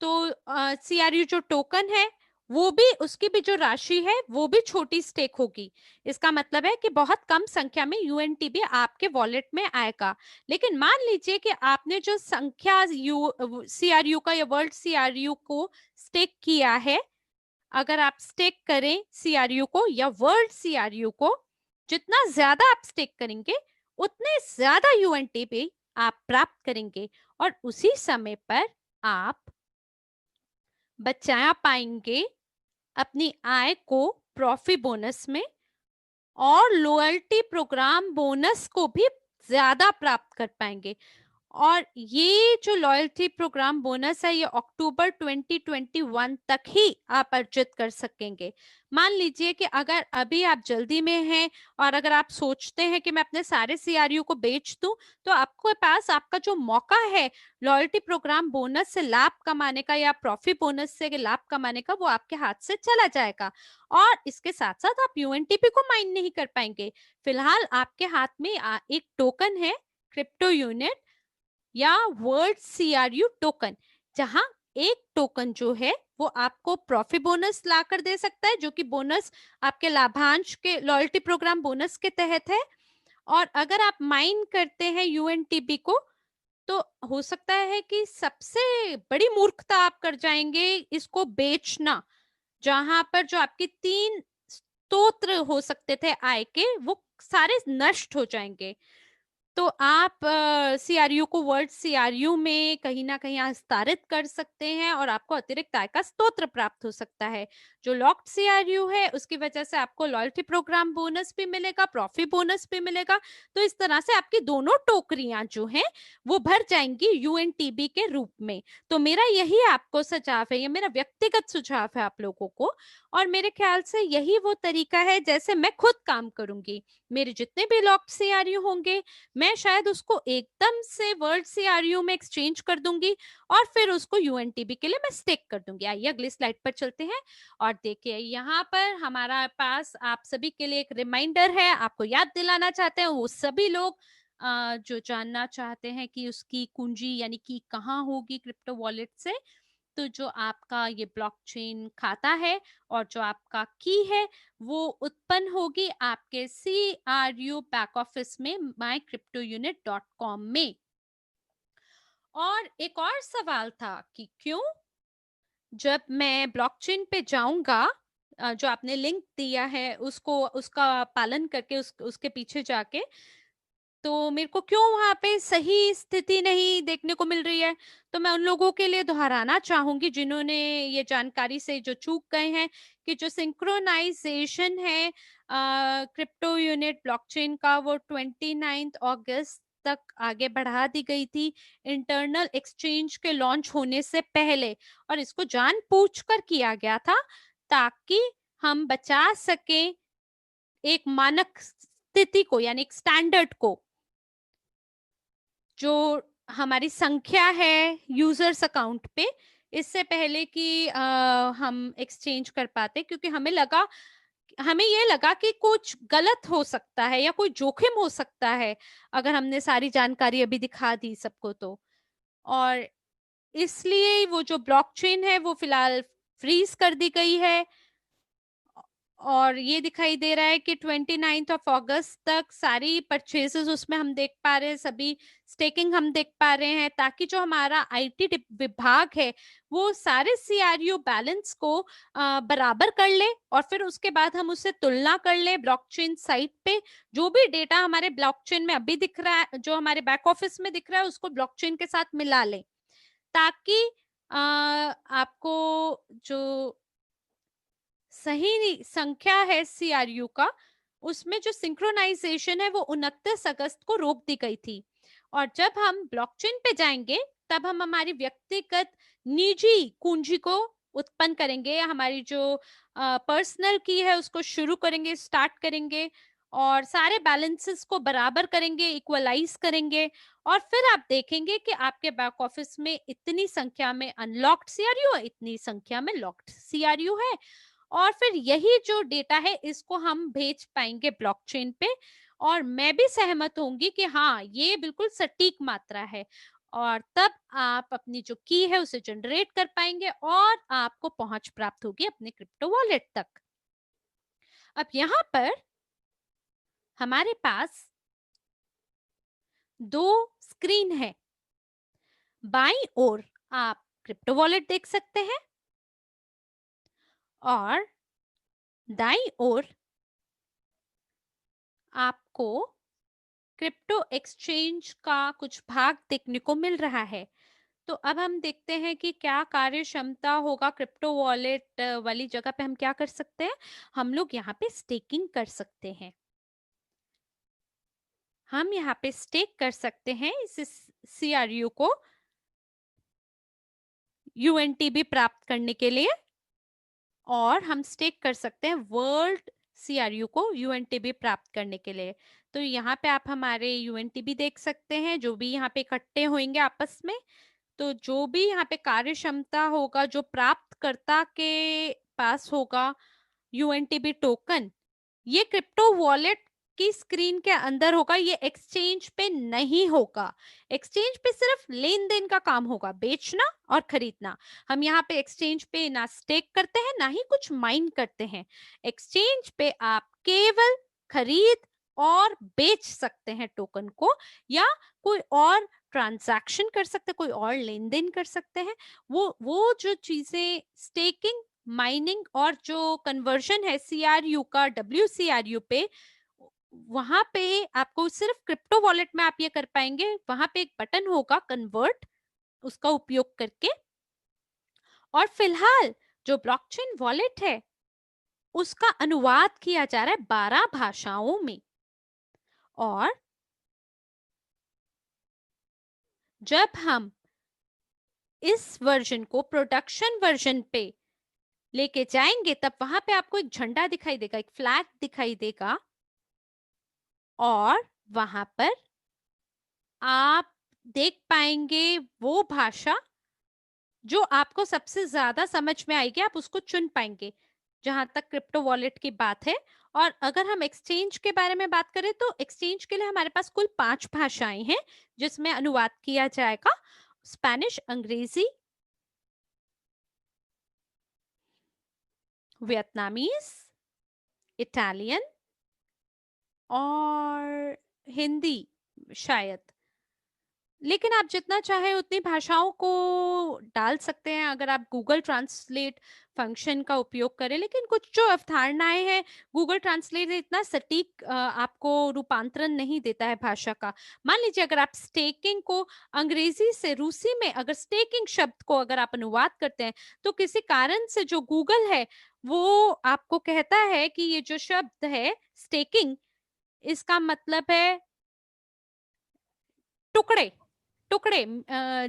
तो सीआरयू जो टोकन है वो भी, उसकी भी जो राशि है वो भी छोटी स्टेक होगी। इसका मतलब है कि बहुत कम संख्या में यूएनटीबी आपके वॉलेट में आएगा। लेकिन मान लीजिए कि आपने जो संख्या यू सीआरयू का या वर्ल्ड सीआरयू को स्टेक किया है, अगर आप स्टेक करें सीआरयू को या वर्ल्ड सीआरयू को, जितना ज्यादा आप स्टेक करेंगे उतने ज्यादा यूएनटीपी आप प्राप्त करेंगे। और उसी समय पर आप बचा पाएंगे अपनी आय को प्रॉफी बोनस में, और लॉयल्टी प्रोग्राम बोनस को भी ज्यादा प्राप्त कर पाएंगे। और ये जो लॉयल्टी प्रोग्राम बोनस है ये अक्टूबर 2021 तक ही आप अर्जित कर सकेंगे। मान लीजिए कि अगर अभी आप जल्दी में हैं और अगर आप सोचते हैं कि मैं अपने सारे सीआरयू को बेच दूं, तो आपके पास आपका जो मौका है लॉयल्टी प्रोग्राम बोनस से लाभ कमाने का या प्रॉफिट बोनस से लाभ कमाने का, वो आपके हाथ से चला जाएगा। और इसके साथ साथ आप यूएनटीपी को माइन नहीं कर पाएंगे। फिलहाल आपके हाथ में एक टोकन है, क्रिप्टो यूनिट या वर्ल्ड सीआरयू टोकन, जहां एक टोकन जो है वो आपको प्रॉफिट बोनस ला कर दे सकता है, जो कि बोनस आपके लाभांश के लॉयल्टी प्रोग्राम बोनस के तहत है। और अगर आप माइन करते हैं यूएनटीबी को, तो हो सकता है कि सबसे बड़ी मूर्खता आप कर जाएंगे इसको बेचना, जहां पर जो आपके 3 स्रोत हो सकते थे आय के वो सारे नष्ट हो जाएंगे। तो आप सीआरयू को वर्ल्ड सीआरयू में कहीं ना कहीं हस्तांतरित कर सकते हैं और आपको अतिरिक्त आय का स्रोत प्राप्त हो सकता है। जो लॉक्ड सीआरयू है उसकी वजह से आपको लॉयल्टी प्रोग्राम बोनस भी मिलेगा, प्रॉफिट बोनस भी मिलेगा। तो इस तरह से आपकी दोनों टोकरियां जो हैं वो भर जाएंगी यूएनटीबी के रूप में। तो मेरा यही आपको सुझाव है, ये मेरा व्यक्तिगत सुझाव है आप लोगों को। और मेरे ख्याल से यही वो तरीका है जैसे मैं खुद काम करूंगी। मेरे जितने भी लॉक्ड सीआरयू होंगे मैं शायद उसको एकदम से वर्ल्ड सीआरयू में एक्सचेंज कर दूंगी और फिर उसको यूएनटीबी के लिए मैं स्टेक कर दूंगी। आइए अगली स्लाइड पर चलते हैं और देखिए यहाँ पर हमारा पास आप सभी के लिए एक रिमाइंडर है, आपको याद दिलाना चाहते हैं वो सभी लोग जो जानना चाहते हैं कि उसकी कुंजी यानी कि कहाँ होगी क्रिप्टो वॉलेट से। तो जो आपका ये ब्लॉकचेन खाता है और जो आपका की है वो उत्पन्न होगी आपके CRU बैक ऑफिस में mycryptounit.com में। और एक और सवाल था कि क्यों जब मैं ब्लॉकचेन पे जाऊंगा जो आपने लिंक दिया है उसको, उसका पालन करके उसके पीछे जाके, तो मेरे को क्यों वहां पे सही स्थिति नहीं देखने को मिल रही है। तो मैं उन लोगों के लिए दोहराना चाहूंगी जिन्होंने ये जानकारी से जो चूक गए हैं, कि जो सिंक्रोनाइजेशन है क्रिप्टो यूनिट ब्लॉकचेन का, वो 29 अगस्त तक आगे बढ़ा दी गई थी इंटरनल एक्सचेंज के लॉन्च होने से पहले। और इसको जानबूझकर किया गया था ताकि हम बचा सकें एक मानक स्थिति को, यानी एक स्टैंडर्ड को, जो हमारी संख्या है यूजर्स अकाउंट पे, इससे पहले कि हम एक्सचेंज कर पाते, क्योंकि हमें ये लगा कि कुछ गलत हो सकता है या कोई जोखिम हो सकता है अगर हमने सारी जानकारी अभी दिखा दी सबको तो। और इसलिए वो जो ब्लॉकचेन है वो फिलहाल फ्रीज कर दी गई है। और ये दिखाई दे रहा है कि 29 अगस्त तक सारी परचेजेस उसमें हम देख पा रहे हैं, सभी स्टेकिंग हम देख पा रहे हैं, ताकि जो हमारा आईटी विभाग है वो सारे सीआरयू बैलेंस को बराबर कर ले, और फिर उसके बाद हम उससे तुलना कर ले ब्लॉकचेन साइट पे। जो भी डेटा हमारे ब्लॉकचेन में अभी दिख रहा है, जो हमारे बैक ऑफिस में दिख रहा है, उसको ब्लॉकचेन के साथ मिला ले, ताकि आपको जो सही संख्या है सीआरयू का, उसमें जो सिंक्रोनाइजेशन है वो 29 अगस्त को रोक दी गई थी। और जब हम ब्लॉकचेन पे जाएंगे तब हम हमारी व्यक्तिगत निजी कुंजी को उत्पन्न करेंगे, हमारी जो पर्सनल की है उसको शुरू करेंगे, स्टार्ट करेंगे, और सारे बैलेंसेस को बराबर करेंगे, इक्वलाइज करेंगे। और फिर आप देखेंगे कि आपके बैक ऑफिस में इतनी संख्या में अनलॉक्ड सीआरयू है, इतनी संख्या में लॉक्ड सीआरयू है। और फिर यही जो डेटा है इसको हम भेज पाएंगे ब्लॉकचेन पे। और मैं भी सहमत होंगी कि हाँ, ये बिल्कुल सटीक मात्रा है। और तब आप अपनी जो की है उसे जनरेट कर पाएंगे और आपको पहुंच प्राप्त होगी अपने क्रिप्टो वॉलेट तक। अब यहाँ पर हमारे पास दो स्क्रीन है। बाईं ओर आप क्रिप्टो वॉलेट देख सकते हैं, और दाईं ओर आपको क्रिप्टो एक्सचेंज का कुछ भाग देखने को मिल रहा है। तो अब हम देखते हैं कि क्या कार्य क्षमता होगा क्रिप्टो वॉलेट वाली जगह पे। हम क्या कर सकते हैं, हम लोग यहाँ पे स्टेकिंग कर सकते हैं। हम यहाँ पे स्टेक कर सकते हैं इस सीआरयू को यूएनटीबी प्राप्त करने के लिए, और हम स्टेक कर सकते हैं वर्ल्ड सीआरयू को यूएनटीबी प्राप्त करने के लिए। तो यहाँ पे आप हमारे यूएनटीबी देख सकते हैं जो भी यहाँ पे इकट्ठे होंगे आपस में। तो जो भी यहाँ पे कार्य क्षमता होगा जो प्राप्तकर्ता के पास होगा यूएनटीबी टोकन, ये क्रिप्टो वॉलेट की स्क्रीन के अंदर होगा, ये एक्सचेंज पे नहीं होगा। एक्सचेंज पे सिर्फ लेन देन का काम होगा, बेचना और खरीदना। हम यहाँ पे एक्सचेंज पे ना स्टेक करते हैं ना ही कुछ माइन करते हैं। एक्सचेंज पे आप केवल खरीद और बेच सकते हैं टोकन को, या कोई और ट्रांजैक्शन कर सकते हैं, कोई और लेन देन कर सकते हैं। वो जो चीजें स्टेकिंग, माइनिंग और जो कन्वर्जन है सीआरयू का डब्ल्यूसीआरयू पे, वहां पे आपको सिर्फ क्रिप्टो वॉलेट में आप ये कर पाएंगे। वहां पे एक बटन होगा कन्वर्ट, उसका उपयोग करके। और फिलहाल जो ब्लॉकचेन वॉलेट है उसका अनुवाद किया जा रहा है 12 भाषाओं में। और जब हम इस वर्जन को प्रोडक्शन वर्जन पे लेके जाएंगे तब वहां पे आपको एक झंडा दिखाई देगा, एक फ्लैग दिखाई देगा, और वहां पर आप देख पाएंगे वो भाषा जो आपको सबसे ज्यादा समझ में आएगी, आप उसको चुन पाएंगे जहां तक क्रिप्टो वॉलेट की बात है। और अगर हम एक्सचेंज के बारे में बात करें तो एक्सचेंज के लिए हमारे पास कुल 5 भाषाएं हैं जिसमें अनुवाद किया जाएगा। स्पेनिश, अंग्रेजी, वियतनामीज, इटालियन और हिंदी शायद। लेकिन आप जितना चाहे उतनी भाषाओं को डाल सकते हैं। अगर आप गूगल ट्रांसलेट फंक्शन का उपयोग करें, लेकिन कुछ जो अवधारणाएं हैं गूगल ट्रांसलेट इतना सटीक आपको रूपांतरण नहीं देता है भाषा का। मान लीजिए अगर आप स्टेकिंग को अंग्रेजी से रूसी में अगर स्टेकिंग शब्द को अगर आप अनुवाद करते हैं, तो किसी कारण से जो गूगल है वो आपको कहता है कि ये जो शब्द है स्टेकिंग, इसका मतलब है टुकड़े। टुकड़े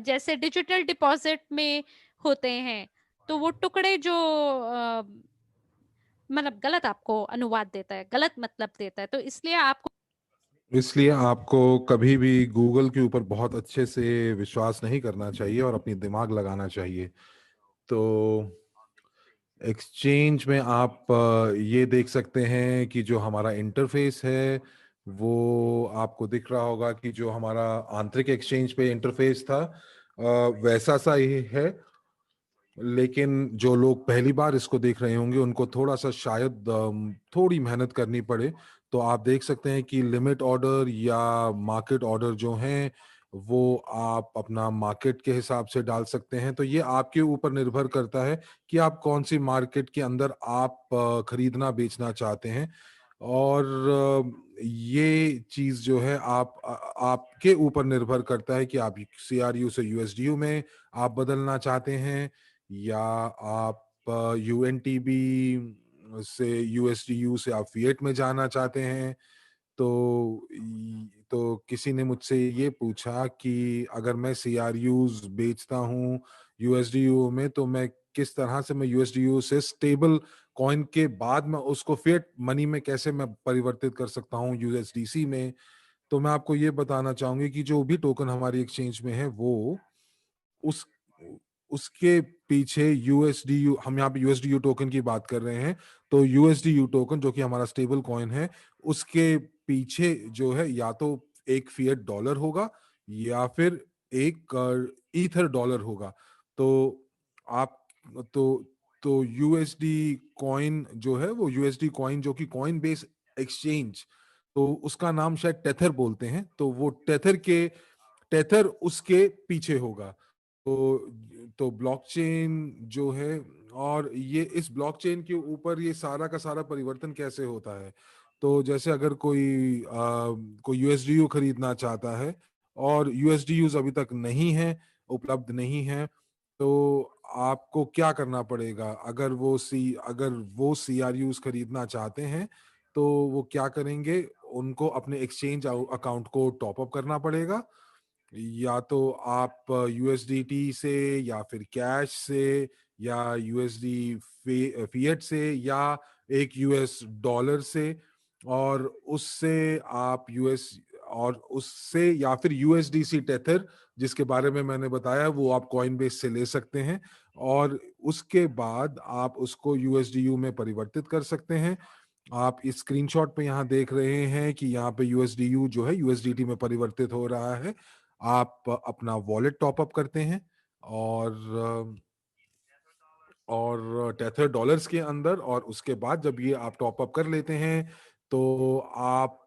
जैसे डिजिटल डिपॉजिट में होते हैं, तो वो टुकड़े जो मतलब गलत आपको अनुवाद देता है, गलत मतलब देता है, तो इसलिए आपको कभी भी गूगल के ऊपर बहुत अच्छे से विश्वास नहीं करना चाहिए और अपनी दिमाग लगाना चाहिए। तो एक्सचेंज में आप ये देख सकते हैं कि जो हमारा इंटरफेस है वो आपको दिख रहा होगा कि जो हमारा आंतरिक एक्सचेंज पे इंटरफेस था वैसा सा ही है। लेकिन जो लोग पहली बार इसको देख रहे होंगे उनको थोड़ा सा शायद थोड़ी मेहनत करनी पड़े। तो आप देख सकते हैं कि लिमिट ऑर्डर या मार्केट ऑर्डर जो हैं वो आप अपना मार्केट के हिसाब से डाल सकते हैं। तो ये आपके ऊपर निर्भर करता है कि आप कौन सी मार्केट के अंदर आप खरीदना बेचना चाहते हैं। और ये चीज जो है आपके ऊपर निर्भर करता है कि आप CRU से USDU में आप बदलना चाहते हैं या आप UNTB से USDU से आप फिएट में जाना चाहते हैं। तो किसी ने मुझसे ये पूछा कि अगर मैं CRUs बेचता हूँ USDU में तो मैं किस तरह से मैं USDU से स्टेबल कॉइन के बाद मैं उसको फिएट मनी में कैसे मैं परिवर्तित कर सकता हूँ USDC में। तो मैं आपको ये बताना चाहूंगी कि जो भी टोकन हमारी एक्सचेंज में है वो उस उसके पीछे USDU, हम यहाँ पे USDU टोकन की बात कर रहे हैं, तो USDU टोकन जो कि हमारा स्टेबल कॉइन है उसके पीछे जो है या तो एक फिएट डॉलर होगा या फिर एक ईथर डॉलर होगा। तो आप तो तो USD कॉइन जो है वो USD कॉइन जो कि कॉइन बेस एक्सचेंज, तो उसका नाम शायद टेथर बोलते हैं, तो वो टेथर उसके पीछे होगा। तो ब्लॉकचेन जो है, और ये इस ब्लॉकचेन के ऊपर ये सारा का सारा परिवर्तन कैसे होता है। तो जैसे अगर कोई USDU खरीदना चाहता है और USDUs अभी तक नहीं है, उपलब्ध नहीं है, तो आपको क्या करना पड़ेगा। अगर वो CRUs खरीदना चाहते हैं तो वो क्या करेंगे, उनको अपने एक्सचेंज अकाउंट को टॉप अप करना पड़ेगा। या तो आप USDT से या फिर कैश से या USD फिएट से या एक US डॉलर से, और उससे आप यूएस और उससे या फिर USDC टेथर जिसके बारे में मैंने बताया वो आप कॉइन बेस से ले सकते हैं, और उसके बाद आप उसको USDU में परिवर्तित कर सकते हैं। आप इस स्क्रीनशॉट पे यहाँ देख रहे हैं कि यहाँ पे USDU जो है USDT में परिवर्तित हो रहा है। आप अपना वॉलेट टॉप अप करते हैं और टेथर डॉलर्स के अंदर, और उसके बाद जब ये आप टॉप अप कर लेते हैं तो आप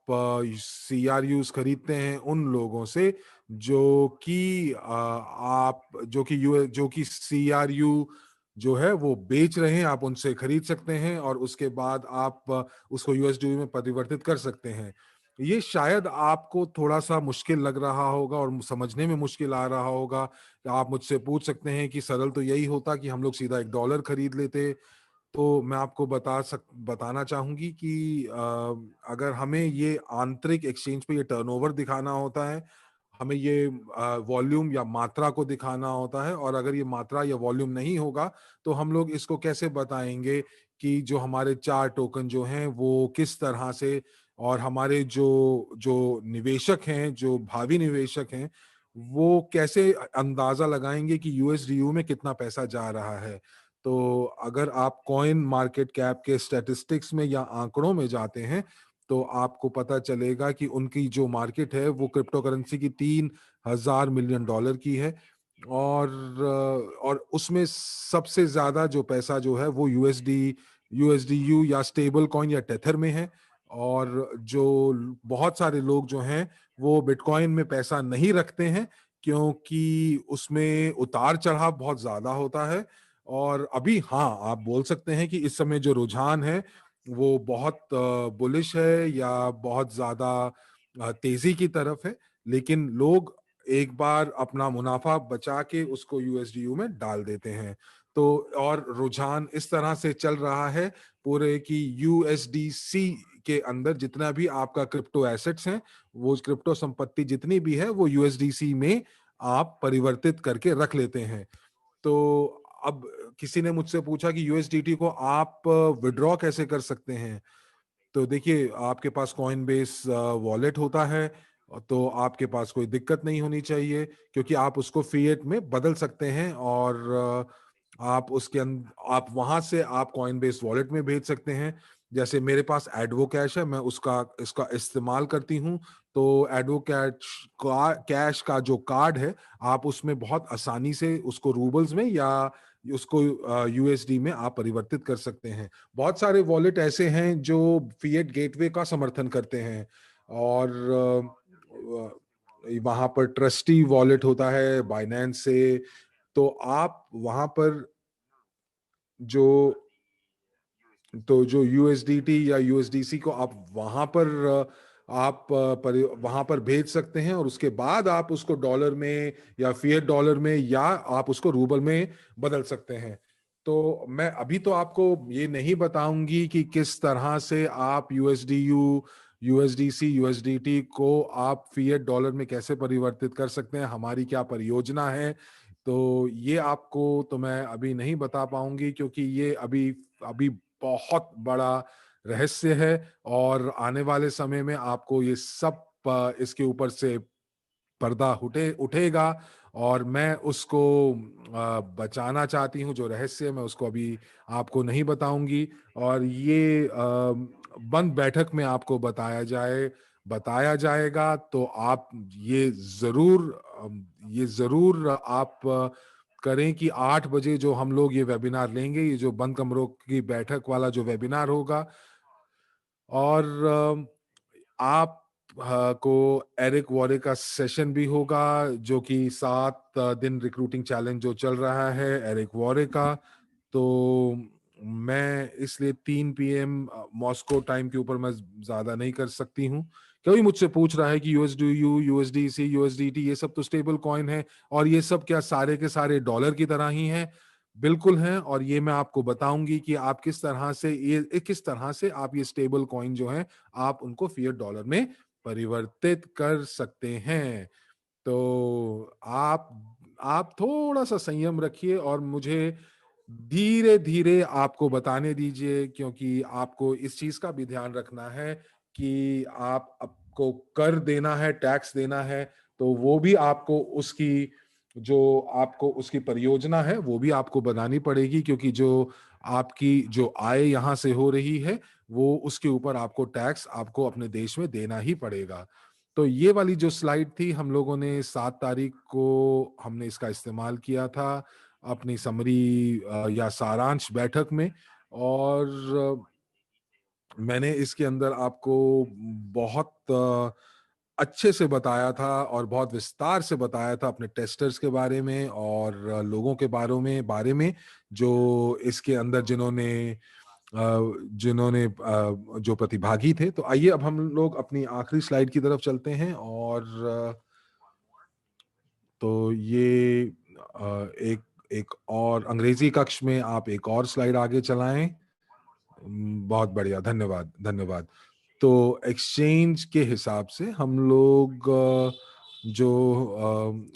CRUs खरीदते हैं उन लोगों से जो कि CRU जो है वो बेच रहे हैं, आप उनसे खरीद सकते हैं और उसके बाद आप उसको USD में परिवर्तित कर सकते हैं। ये शायद आपको थोड़ा सा मुश्किल लग रहा होगा और समझने में मुश्किल आ रहा होगा। आप मुझसे पूछ सकते हैं कि सरल तो यही होता कि हम लोग सीधा एक डॉलर खरीद लेते। तो मैं आपको बताना चाहूंगी कि अगर हमें ये आंतरिक एक्सचेंज पे ये टर्नओवर दिखाना होता है, हमें ये वॉल्यूम या मात्रा को दिखाना होता है, और अगर ये मात्रा या वॉल्यूम नहीं होगा तो हम लोग इसको कैसे बताएंगे कि जो हमारे 4 टोकन जो हैं वो किस तरह से, और हमारे जो जो निवेशक हैं, जो भावी निवेशक हैं, वो कैसे अंदाजा लगाएंगे कि USDU में कितना पैसा जा रहा है। तो अगर आप कॉइन मार्केट कैप के स्टैटिस्टिक्स में या आंकड़ों में जाते हैं तो आपको पता चलेगा कि उनकी जो मार्केट है वो क्रिप्टो करेंसी की 3,000 मिलियन डॉलर की है, और उसमें सबसे ज्यादा जो पैसा जो है वो USDU या स्टेबल कॉइन या टेथर में है। और जो बहुत सारे लोग जो हैं वो बिटकॉइन में पैसा नहीं रखते हैं क्योंकि उसमें उतार चढ़ाव बहुत ज्यादा होता है। और अभी हाँ, आप बोल सकते हैं कि इस समय जो रुझान है वो बहुत बुलिश है या बहुत ज्यादा तेजी की तरफ है, लेकिन लोग एक बार अपना मुनाफा बचा के उसको यूएसडीयू में डाल देते हैं। तो और रुझान इस तरह से चल रहा है पूरे की यूएसडीसी के अंदर जितना भी आपका क्रिप्टो एसेट्स हैं, वो क्रिप्टो संपत्ति जितनी भी है वो यूएसडीसी में आप परिवर्तित करके रख लेते हैं। तो अब किसी ने मुझसे पूछा कि यूएसडीटी को आप विड्रॉ कैसे कर सकते हैं। तो देखिए, आपके पास कॉइन बेस वॉलेट होता है, तो आपके पास कोई दिक्कत नहीं होनी चाहिए, क्योंकि आप उसको फिएट में बदल सकते हैं और आप उसके आप वहां से आप कॉइन बेस वॉलेट में भेज सकते हैं। जैसे मेरे पास एडवो कैश है, मैं उसका इसका इस्तेमाल करती हूँ। तो एडवो कैश का जो कार्ड है, आप उसमें बहुत आसानी से उसको रूबल्स में या उसको यूएसडी में आप परिवर्तित कर सकते हैं। बहुत सारे वॉलेट ऐसे हैं जो फिएट गेटवे का समर्थन करते हैं, और वहां पर ट्रस्टी वॉलेट होता है बाइनेंस से। तो आप वहां पर जो जो यूएसडीटी या यूएसडीसी को आप वहां पर वहां पर भेज सकते हैं, और उसके बाद आप उसको डॉलर में या फिएट डॉलर में या आप उसको रूबल में बदल सकते हैं। तो मैं अभी तो आपको ये नहीं बताऊंगी कि किस तरह से आप यूएसडीयू, यूएसडीसी, यूएसडीटी को आप फिएट डॉलर में कैसे परिवर्तित कर सकते हैं, हमारी क्या परियोजना है। तो ये आपको तो मैं अभी नहीं बता पाऊंगी, क्योंकि ये अभी अभी बहुत बड़ा रहस्य है, और आने वाले समय में आपको ये सब इसके ऊपर से पर्दा उठेगा, और मैं उसको बचाना चाहती हूँ। जो रहस्य है मैं उसको अभी आपको नहीं बताऊंगी, और ये बंद बैठक में आपको बताया जाएगा। तो आप ये जरूर ये जरूर आप करें कि 8 बजे जो हम लोग ये वेबिनार लेंगे, ये जो बंद कमरों की बैठक वाला जो वेबिनार होगा, और आप को एरिक वॉरे का सेशन भी होगा, जो कि 7 दिन रिक्रूटिंग चैलेंज जो चल रहा है एरिक वॉरे का। तो मैं इसलिए 3 PM मॉस्को टाइम के ऊपर मैं ज्यादा नहीं कर सकती हूँ। कोई मुझसे पूछ रहा है कि यूएसडीयू, यूएसडीसी, यूएसडीटी ये सब तो स्टेबल कॉइन है, और ये सब क्या सारे के सारे डॉलर की तरह ही हैं? बिल्कुल हैं, और ये मैं आपको बताऊंगी कि आप किस तरह से आप ये स्टेबल कॉइन जो हैं आप उनको फिएट डॉलर में परिवर्तित कर सकते हैं। तो आप थोड़ा सा संयम रखिए और मुझे धीरे धीरे आपको बताने दीजिए, क्योंकि आपको इस चीज का भी ध्यान रखना है कि आपको कर देना है, टैक्स देना है। तो वो भी आपको उसकी परियोजना है वो भी आपको बनानी पड़ेगी, क्योंकि जो आपकी जो आय यहाँ से हो रही है वो उसके ऊपर आपको टैक्स आपको अपने देश में देना ही पड़ेगा। तो ये वाली जो स्लाइड थी, हम लोगों ने 7 तारीख को हमने इसका इस्तेमाल किया था अपनी समरी या सारांश बैठक में, और मैंने इसके अंदर आपको बहुत अच्छे से बताया था और बहुत विस्तार से बताया था अपने टेस्टर्स के बारे में और लोगों के बारे में जो इसके अंदर जिन्होंने जो प्रतिभागी थे। तो आइए अब हम लोग अपनी आखिरी स्लाइड की तरफ चलते हैं, और तो ये एक एक और अंग्रेजी कक्ष में आप एक और स्लाइड आगे चलाएं। बहुत बढ़िया, धन्यवाद धन्यवाद। तो एक्सचेंज के हिसाब से हम लोग जो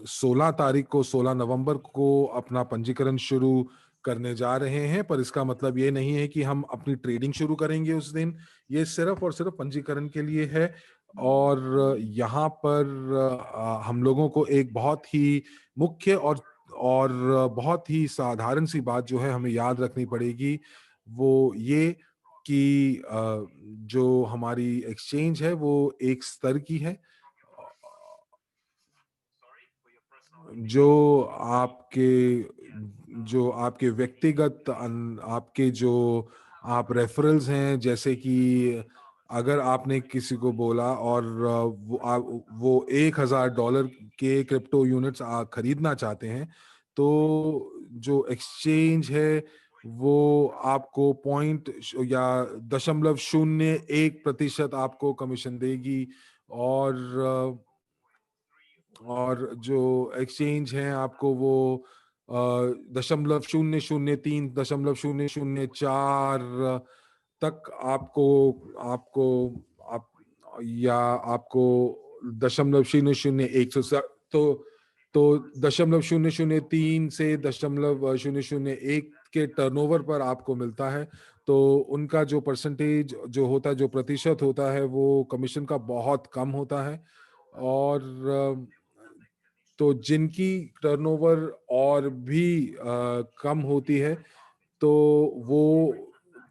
16 तारीख को 16 नवंबर को अपना पंजीकरण शुरू करने जा रहे हैं, पर इसका मतलब ये नहीं है कि हम अपनी ट्रेडिंग शुरू करेंगे उस दिन। ये सिर्फ और सिर्फ पंजीकरण के लिए है। और यहाँ पर हम लोगों को एक बहुत ही मुख्य और बहुत ही साधारण सी बात जो है हमें याद रखनी पड़ेगी, वो ये कि जो हमारी एक्सचेंज है वो एक स्तर की है। जो आपके जो आपके व्यक्तिगत आपके जो आप रेफरल्स हैं, जैसे कि अगर आपने किसी को बोला और वो $1,000 के क्रिप्टो यूनिट्स खरीदना चाहते हैं, तो जो एक्सचेंज है वो आपको पॉइंट या 0.01% आपको कमीशन देगी, और जो एक्सचेंज है आपको वो 0.003, 0.004 तक आपको आपको आप या आपको 0.001 तो 0.003 से 0.001 के टर्नओवर पर आपको मिलता है। तो उनका जो परसेंटेज जो होता है, जो प्रतिशत होता है, वो कमीशन का बहुत कम होता है। और तो जिनकी टर्नओवर और भी कम होती है, तो वो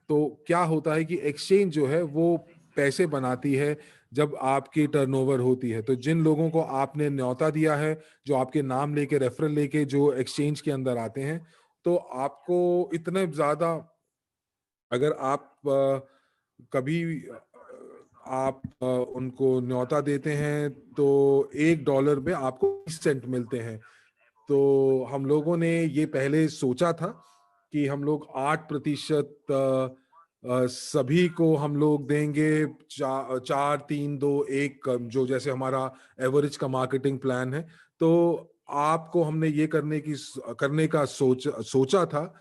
तो क्या होता है कि एक्सचेंज जो है वो पैसे बनाती है जब आपकी टर्नओवर होती है। तो जिन लोगों को आपने न्योता दिया है, जो आपके नाम लेके, रेफरल लेके जो एक्सचेंज के अंदर आते हैं, तो आपको इतने ज्यादा, अगर आप कभी आप उनको न्योता देते हैं तो $1 में आपको 20 सेंट मिलते हैं। तो हम लोगों ने ये पहले सोचा था कि हम लोग 8% सभी को हम लोग देंगे, 4, 3, 2, 1, जो जैसे हमारा एवरेज का मार्केटिंग प्लान है। तो आपको हमने ये करने का सोचा था,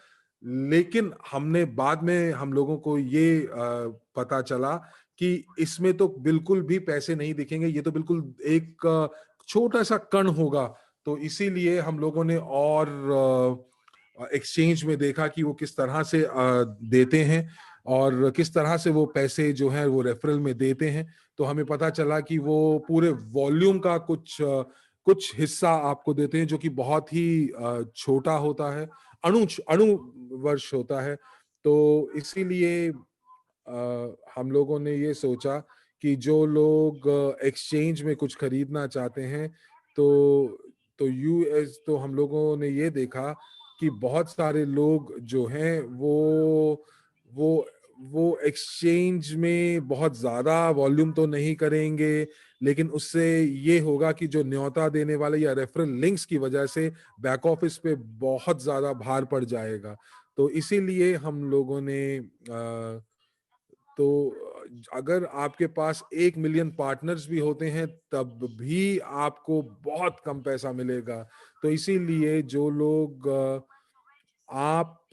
लेकिन हमने बाद में हम लोगों को ये पता चला कि इसमें तो बिल्कुल भी पैसे नहीं दिखेंगे, ये तो बिल्कुल एक छोटा सा कण होगा। तो इसीलिए हम लोगों ने और एक्सचेंज में देखा कि वो किस तरह से देते हैं और किस तरह से वो पैसे जो है वो रेफरल में देते हैं। तो हमें पता चला कि वो पूरे वॉल्यूम का कुछ हिस्सा आपको देते हैं, जो कि बहुत ही छोटा होता है, अणु वर्ष होता है। तो इसीलिए हम लोगों ने ये सोचा कि जो लोग एक्सचेंज में कुछ खरीदना चाहते हैं, तो यूएस तो हम लोगों ने ये देखा कि बहुत सारे लोग जो हैं वो वो एक्सचेंज में बहुत ज्यादा वॉल्यूम तो नहीं करेंगे, लेकिन उससे ये होगा कि जो न्योता देने वाले या रेफरल लिंक्स की वजह से बैक ऑफिस पे बहुत ज्यादा भार पड़ जाएगा। तो इसीलिए हम लोगों ने तो अगर आपके पास 1 मिलियन पार्टनर्स भी होते हैं तब भी आपको बहुत कम पैसा मिलेगा। तो इसीलिए जो लोग आप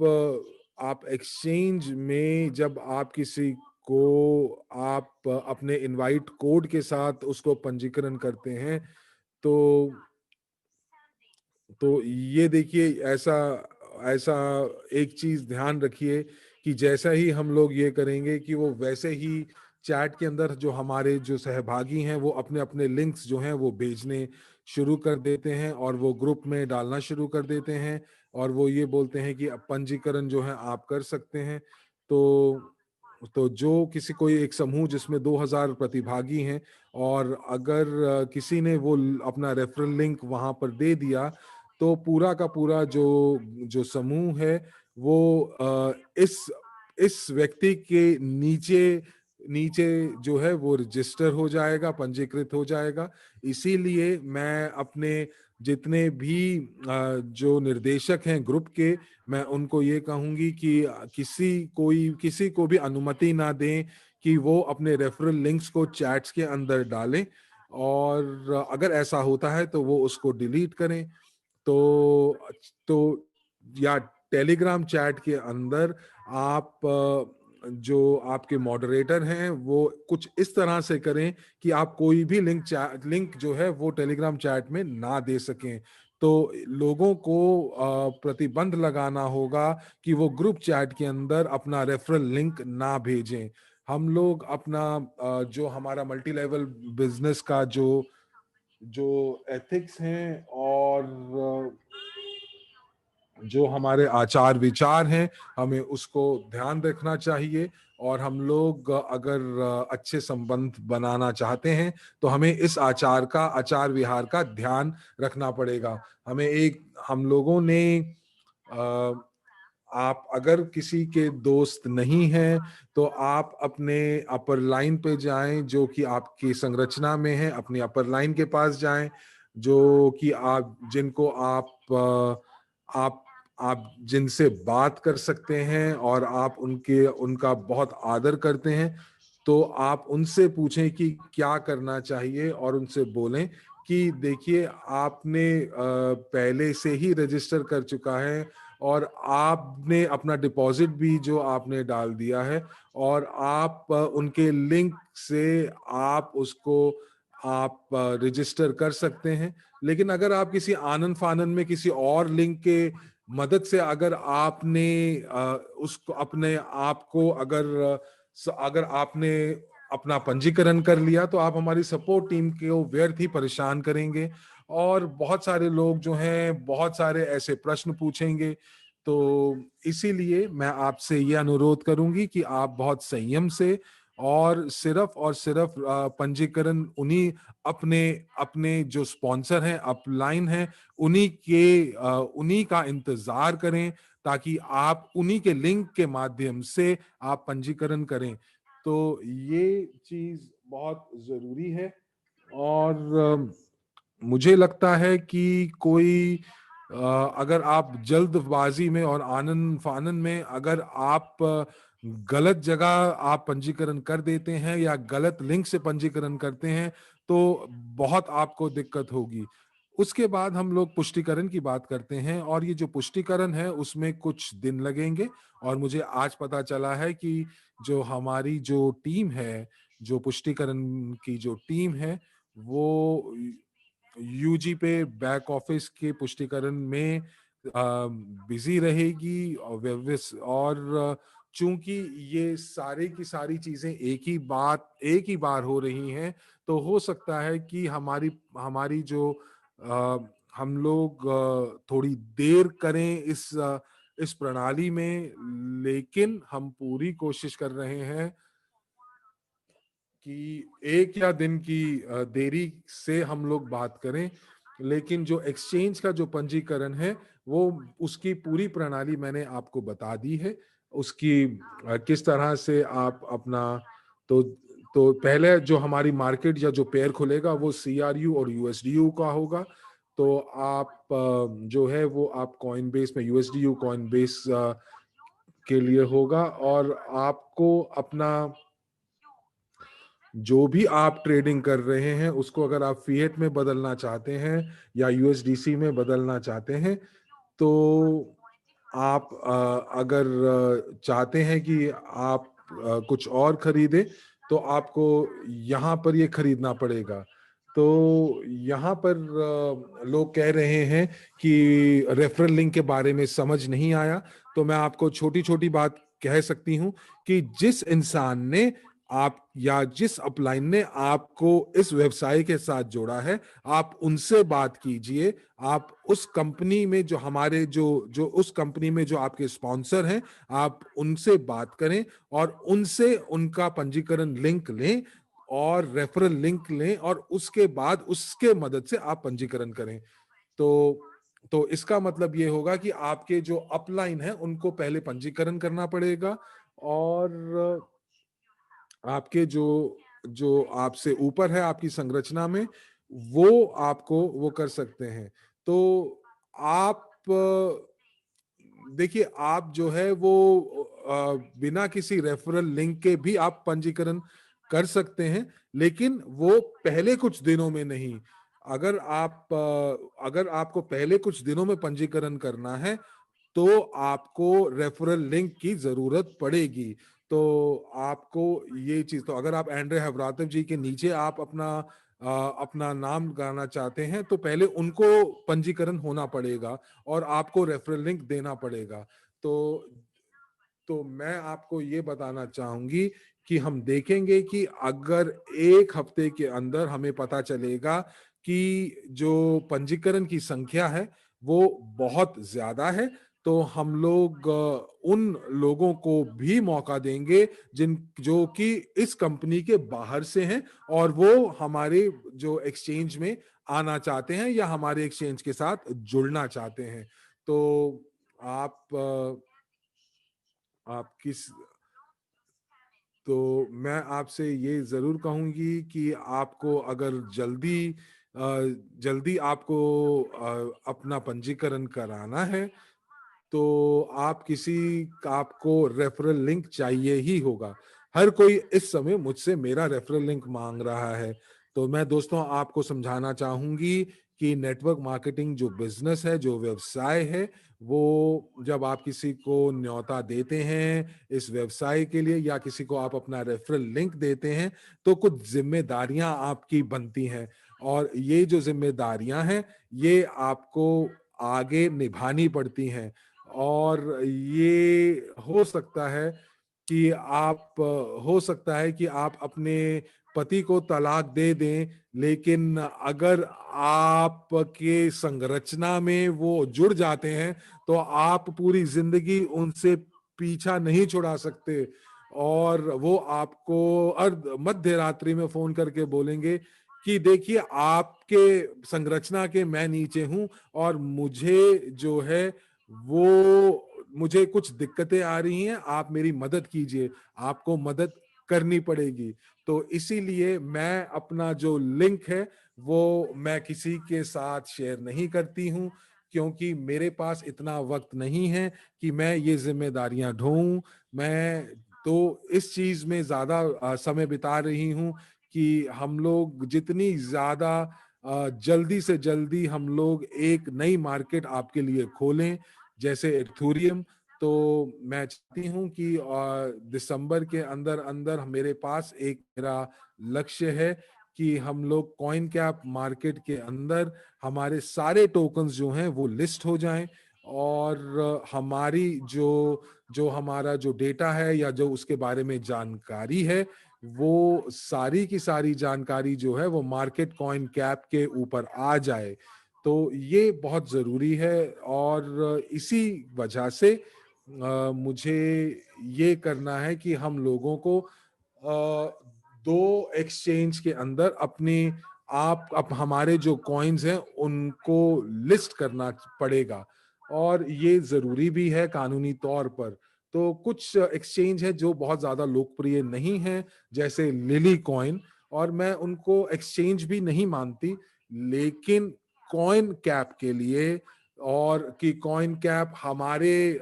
एक्सचेंज में जब आप किसी को आप अपने इनवाइट कोड के साथ उसको पंजीकरण करते हैं, तो ये देखिए, ऐसा ऐसा एक चीज ध्यान रखिए कि जैसा ही हम लोग ये करेंगे कि वो वैसे ही चैट के अंदर जो हमारे जो सहभागी हैं वो अपने अपने लिंक्स जो हैं वो भेजने शुरू कर देते हैं और वो ग्रुप में डालना शुरू कर देते हैं, और वो ये बोलते हैं कि अब पंजीकरण जो है आप कर सकते हैं। तो जो किसी कोई एक समूह जिसमें 2000 प्रतिभागी हैं, और अगर किसी ने वो अपना रेफरल लिंक वहां पर दे दिया, तो पूरा का पूरा जो जो समूह है वो इस व्यक्ति के नीचे नीचे जो है वो रजिस्टर हो जाएगा, पंजीकृत हो जाएगा। इसीलिए मैं अपने जितने भी जो निर्देशक हैं ग्रुप के, मैं उनको ये कहूंगी कि किसी को भी अनुमति ना दें कि वो अपने रेफरल लिंक्स को चैट्स के अंदर डालें, और अगर ऐसा होता है तो वो उसको डिलीट करें। तो या टेलीग्राम चैट के अंदर आप जो आपके मॉडरेटर हैं वो कुछ इस तरह से करें कि आप कोई भी लिंक जो है वो टेलीग्राम चैट में ना दे सकें। तो लोगों को प्रतिबंध लगाना होगा कि वो ग्रुप चैट के अंदर अपना रेफरल लिंक ना भेजें। हम लोग अपना जो हमारा मल्टी लेवल बिजनेस का जो एथिक्स हैं और जो हमारे आचार विचार हैं, हमें उसको ध्यान रखना चाहिए। और हम लोग अगर अच्छे संबंध बनाना चाहते हैं तो हमें इस आचार विहार का ध्यान रखना पड़ेगा। हम लोगों ने आप अगर किसी के दोस्त नहीं हैं तो आप अपने अपर लाइन पे जाएं, जो कि आपकी संरचना में है, अपनी अपर लाइन के पास जाएं, जो कि आप जिनको आप आप जिनसे बात कर सकते हैं और आप उनका बहुत आदर करते हैं, तो आप उनसे पूछें कि क्या करना चाहिए और उनसे बोलें कि देखिए आपने पहले से ही रजिस्टर कर चुका है और आपने अपना डिपॉजिट भी जो आपने डाल दिया है, और आप उनके लिंक से आप उसको आप रजिस्टर कर सकते हैं। लेकिन अगर आप किसी आनन फानन में किसी और लिंक के मदद से अगर आपने उसको अपने आप को अगर आपने अपना पंजीकरण कर लिया, तो आप हमारी सपोर्ट टीम को व्यर्थ ही परेशान करेंगे और बहुत सारे लोग जो हैं बहुत सारे ऐसे प्रश्न पूछेंगे। तो इसीलिए मैं आपसे ये अनुरोध करूंगी कि आप बहुत संयम से और सिर्फ पंजीकरण उन्हीं अपने अपने जो स्पॉन्सर हैं, अपलाइन हैं, उन्हीं का इंतजार करें, ताकि आप उन्हीं के लिंक के माध्यम से आप पंजीकरण करें। तो ये चीज बहुत जरूरी है। और मुझे लगता है कि कोई अगर आप जल्दबाजी में और आनन फानन में अगर आप गलत जगह आप पंजीकरण कर देते हैं या गलत लिंक से पंजीकरण करते हैं, तो बहुत आपको दिक्कत होगी। उसके बाद हम लोग पुष्टिकरण की बात करते हैं, और ये जो पुष्टिकरण है उसमें कुछ दिन लगेंगे। और मुझे आज पता चला है कि जो हमारी जो टीम है, जो पुष्टिकरण की जो टीम है, वो यूजी पे बैक ऑफिस के पुष्टिकरण में बिजी रहेगी। और चूंकि ये सारे की सारी चीजें एक ही बार हो रही हैं, तो हो सकता है कि हमारी हमारी जो हम लोग थोड़ी देर करें इस प्रणाली में। लेकिन हम पूरी कोशिश कर रहे हैं कि एक या दिन की देरी से हम लोग बात करें। लेकिन जो एक्सचेंज का जो पंजीकरण है, वो उसकी पूरी प्रणाली मैंने आपको बता दी है। उसकी किस तरह से आप अपना तो तो पहले जो हमारी मार्केट या जो पेयर खुलेगा वो सीआरयू और यूएसडीयू का होगा। तो आप जो है वो आप कॉइन बेस में यूएसडीयू कॉइन बेस के लिए होगा। और आपको अपना जो भी आप ट्रेडिंग कर रहे हैं उसको अगर आप फिएट में बदलना चाहते हैं या यूएसडीसी में बदलना चाहते हैं, तो आप अगर चाहते हैं कि आप कुछ और खरीदे, तो आपको यहाँ पर ये खरीदना पड़ेगा। तो यहाँ पर लोग कह रहे हैं कि रेफरल लिंक के बारे में समझ नहीं आया। तो मैं आपको छोटी छोटी बात कह सकती हूँ कि जिस इंसान ने आप या जिस अपलाइन ने आपको इस व्यवसाय के साथ जोड़ा है, आप उनसे बात कीजिए। आप उस कंपनी में जो हमारे जो जो उस कंपनी में जो आपके स्पॉन्सर हैं, आप उनसे बात करें और उनसे उनका पंजीकरण लिंक लें और रेफरल लिंक लें, और उसके बाद उसके मदद से आप पंजीकरण करें। तो इसका मतलब ये होगा कि आपके जो अपलाइन है उनको पहले पंजीकरण करना पड़ेगा, और आपके जो जो आपसे ऊपर है आपकी संरचना में, वो आपको वो कर सकते हैं। तो आप देखिए, आप जो है वो बिना किसी रेफरल लिंक के भी आप पंजीकरण कर सकते हैं, लेकिन वो पहले कुछ दिनों में नहीं। अगर आपको पहले कुछ दिनों में पंजीकरण करना है, तो आपको रेफरल लिंक की जरूरत पड़ेगी। तो आपको ये चीज, तो अगर आप एंड्रे हवरातव जी के नीचे आप अपना नाम गाना चाहते हैं, तो पहले उनको पंजीकरण होना पड़ेगा और आपको रेफरल लिंक देना पड़ेगा। तो तो मैं आपको ये बताना चाहूंगी कि हम देखेंगे कि अगर एक हफ्ते के अंदर हमें पता चलेगा कि जो पंजीकरण की संख्या है वो बहुत ज्यादा है, तो हम लोग उन लोगों को भी मौका देंगे जिन जो कि इस कंपनी के बाहर से हैं और वो हमारे जो एक्सचेंज में आना चाहते हैं या हमारे एक्सचेंज के साथ जुड़ना चाहते हैं। तो आप किस तो मैं आपसे ये जरूर कहूंगी कि आपको अगर जल्दी आपको अपना पंजीकरण कराना है, तो आप आपको रेफरल लिंक चाहिए ही होगा। हर कोई इस समय मुझसे मेरा रेफरल लिंक मांग रहा है। तो मैं दोस्तों आपको समझाना चाहूंगी कि नेटवर्क मार्केटिंग जो बिजनेस है, जो व्यवसाय है, वो जब आप किसी को न्योता देते हैं इस व्यवसाय के लिए या किसी को आप अपना रेफरल लिंक देते हैं, तो कुछ जिम्मेदारियां आपकी बनती हैं। और ये जो जिम्मेदारियां हैं, ये आपको आगे निभानी पड़ती हैं। और ये हो सकता है कि हो सकता है कि आप अपने पति को तलाक दे दें, लेकिन अगर आपके संरचना में वो जुड़ जाते हैं तो आप पूरी जिंदगी उनसे पीछा नहीं छुड़ा सकते। और वो आपको मध्य रात्रि में फोन करके बोलेंगे कि देखिए, आपके संरचना के मैं नीचे हूं और मुझे जो है वो मुझे कुछ दिक्कतें आ रही हैं, आप मेरी मदद कीजिए। आपको मदद करनी पड़ेगी। तो इसीलिए मैं अपना जो लिंक है वो मैं किसी के साथ शेयर नहीं करती हूं, क्योंकि मेरे पास इतना वक्त नहीं है कि मैं ये जिम्मेदारियां ढोऊं। मैं तो इस चीज में ज्यादा समय बिता रही हूं कि हम लोग जितनी ज्यादा जल्दी से जल्दी हम लोग एक नई मार्केट आपके लिए खोलें, जैसे एथूरियम। तो मैं चाहती हूं कि दिसंबर के अंदर अंदर मेरे पास एक मेरा लक्ष्य है कि हम लोग कॉइन कैप मार्केट के अंदर हमारे सारे टोकन्स जो हैं वो लिस्ट हो जाएं। और हमारी जो जो हमारा जो डेटा है या जो उसके बारे में जानकारी है, वो सारी की सारी जानकारी जो है वो मार्केट कॉइन कैप के ऊपर आ जाए। तो ये बहुत जरूरी है। और इसी वजह से मुझे ये करना है कि हम लोगों को दो एक्सचेंज के अंदर अपनी आप अब हमारे जो कॉइन्स हैं उनको लिस्ट करना पड़ेगा। और ये जरूरी भी है कानूनी तौर पर। तो कुछ एक्सचेंज है जो बहुत ज्यादा लोकप्रिय नहीं है, जैसे लिली कॉइन, और मैं उनको एक्सचेंज भी नहीं मानती। लेकिन कॉइन कैप के लिए, और कि कॉइन कैप हमारे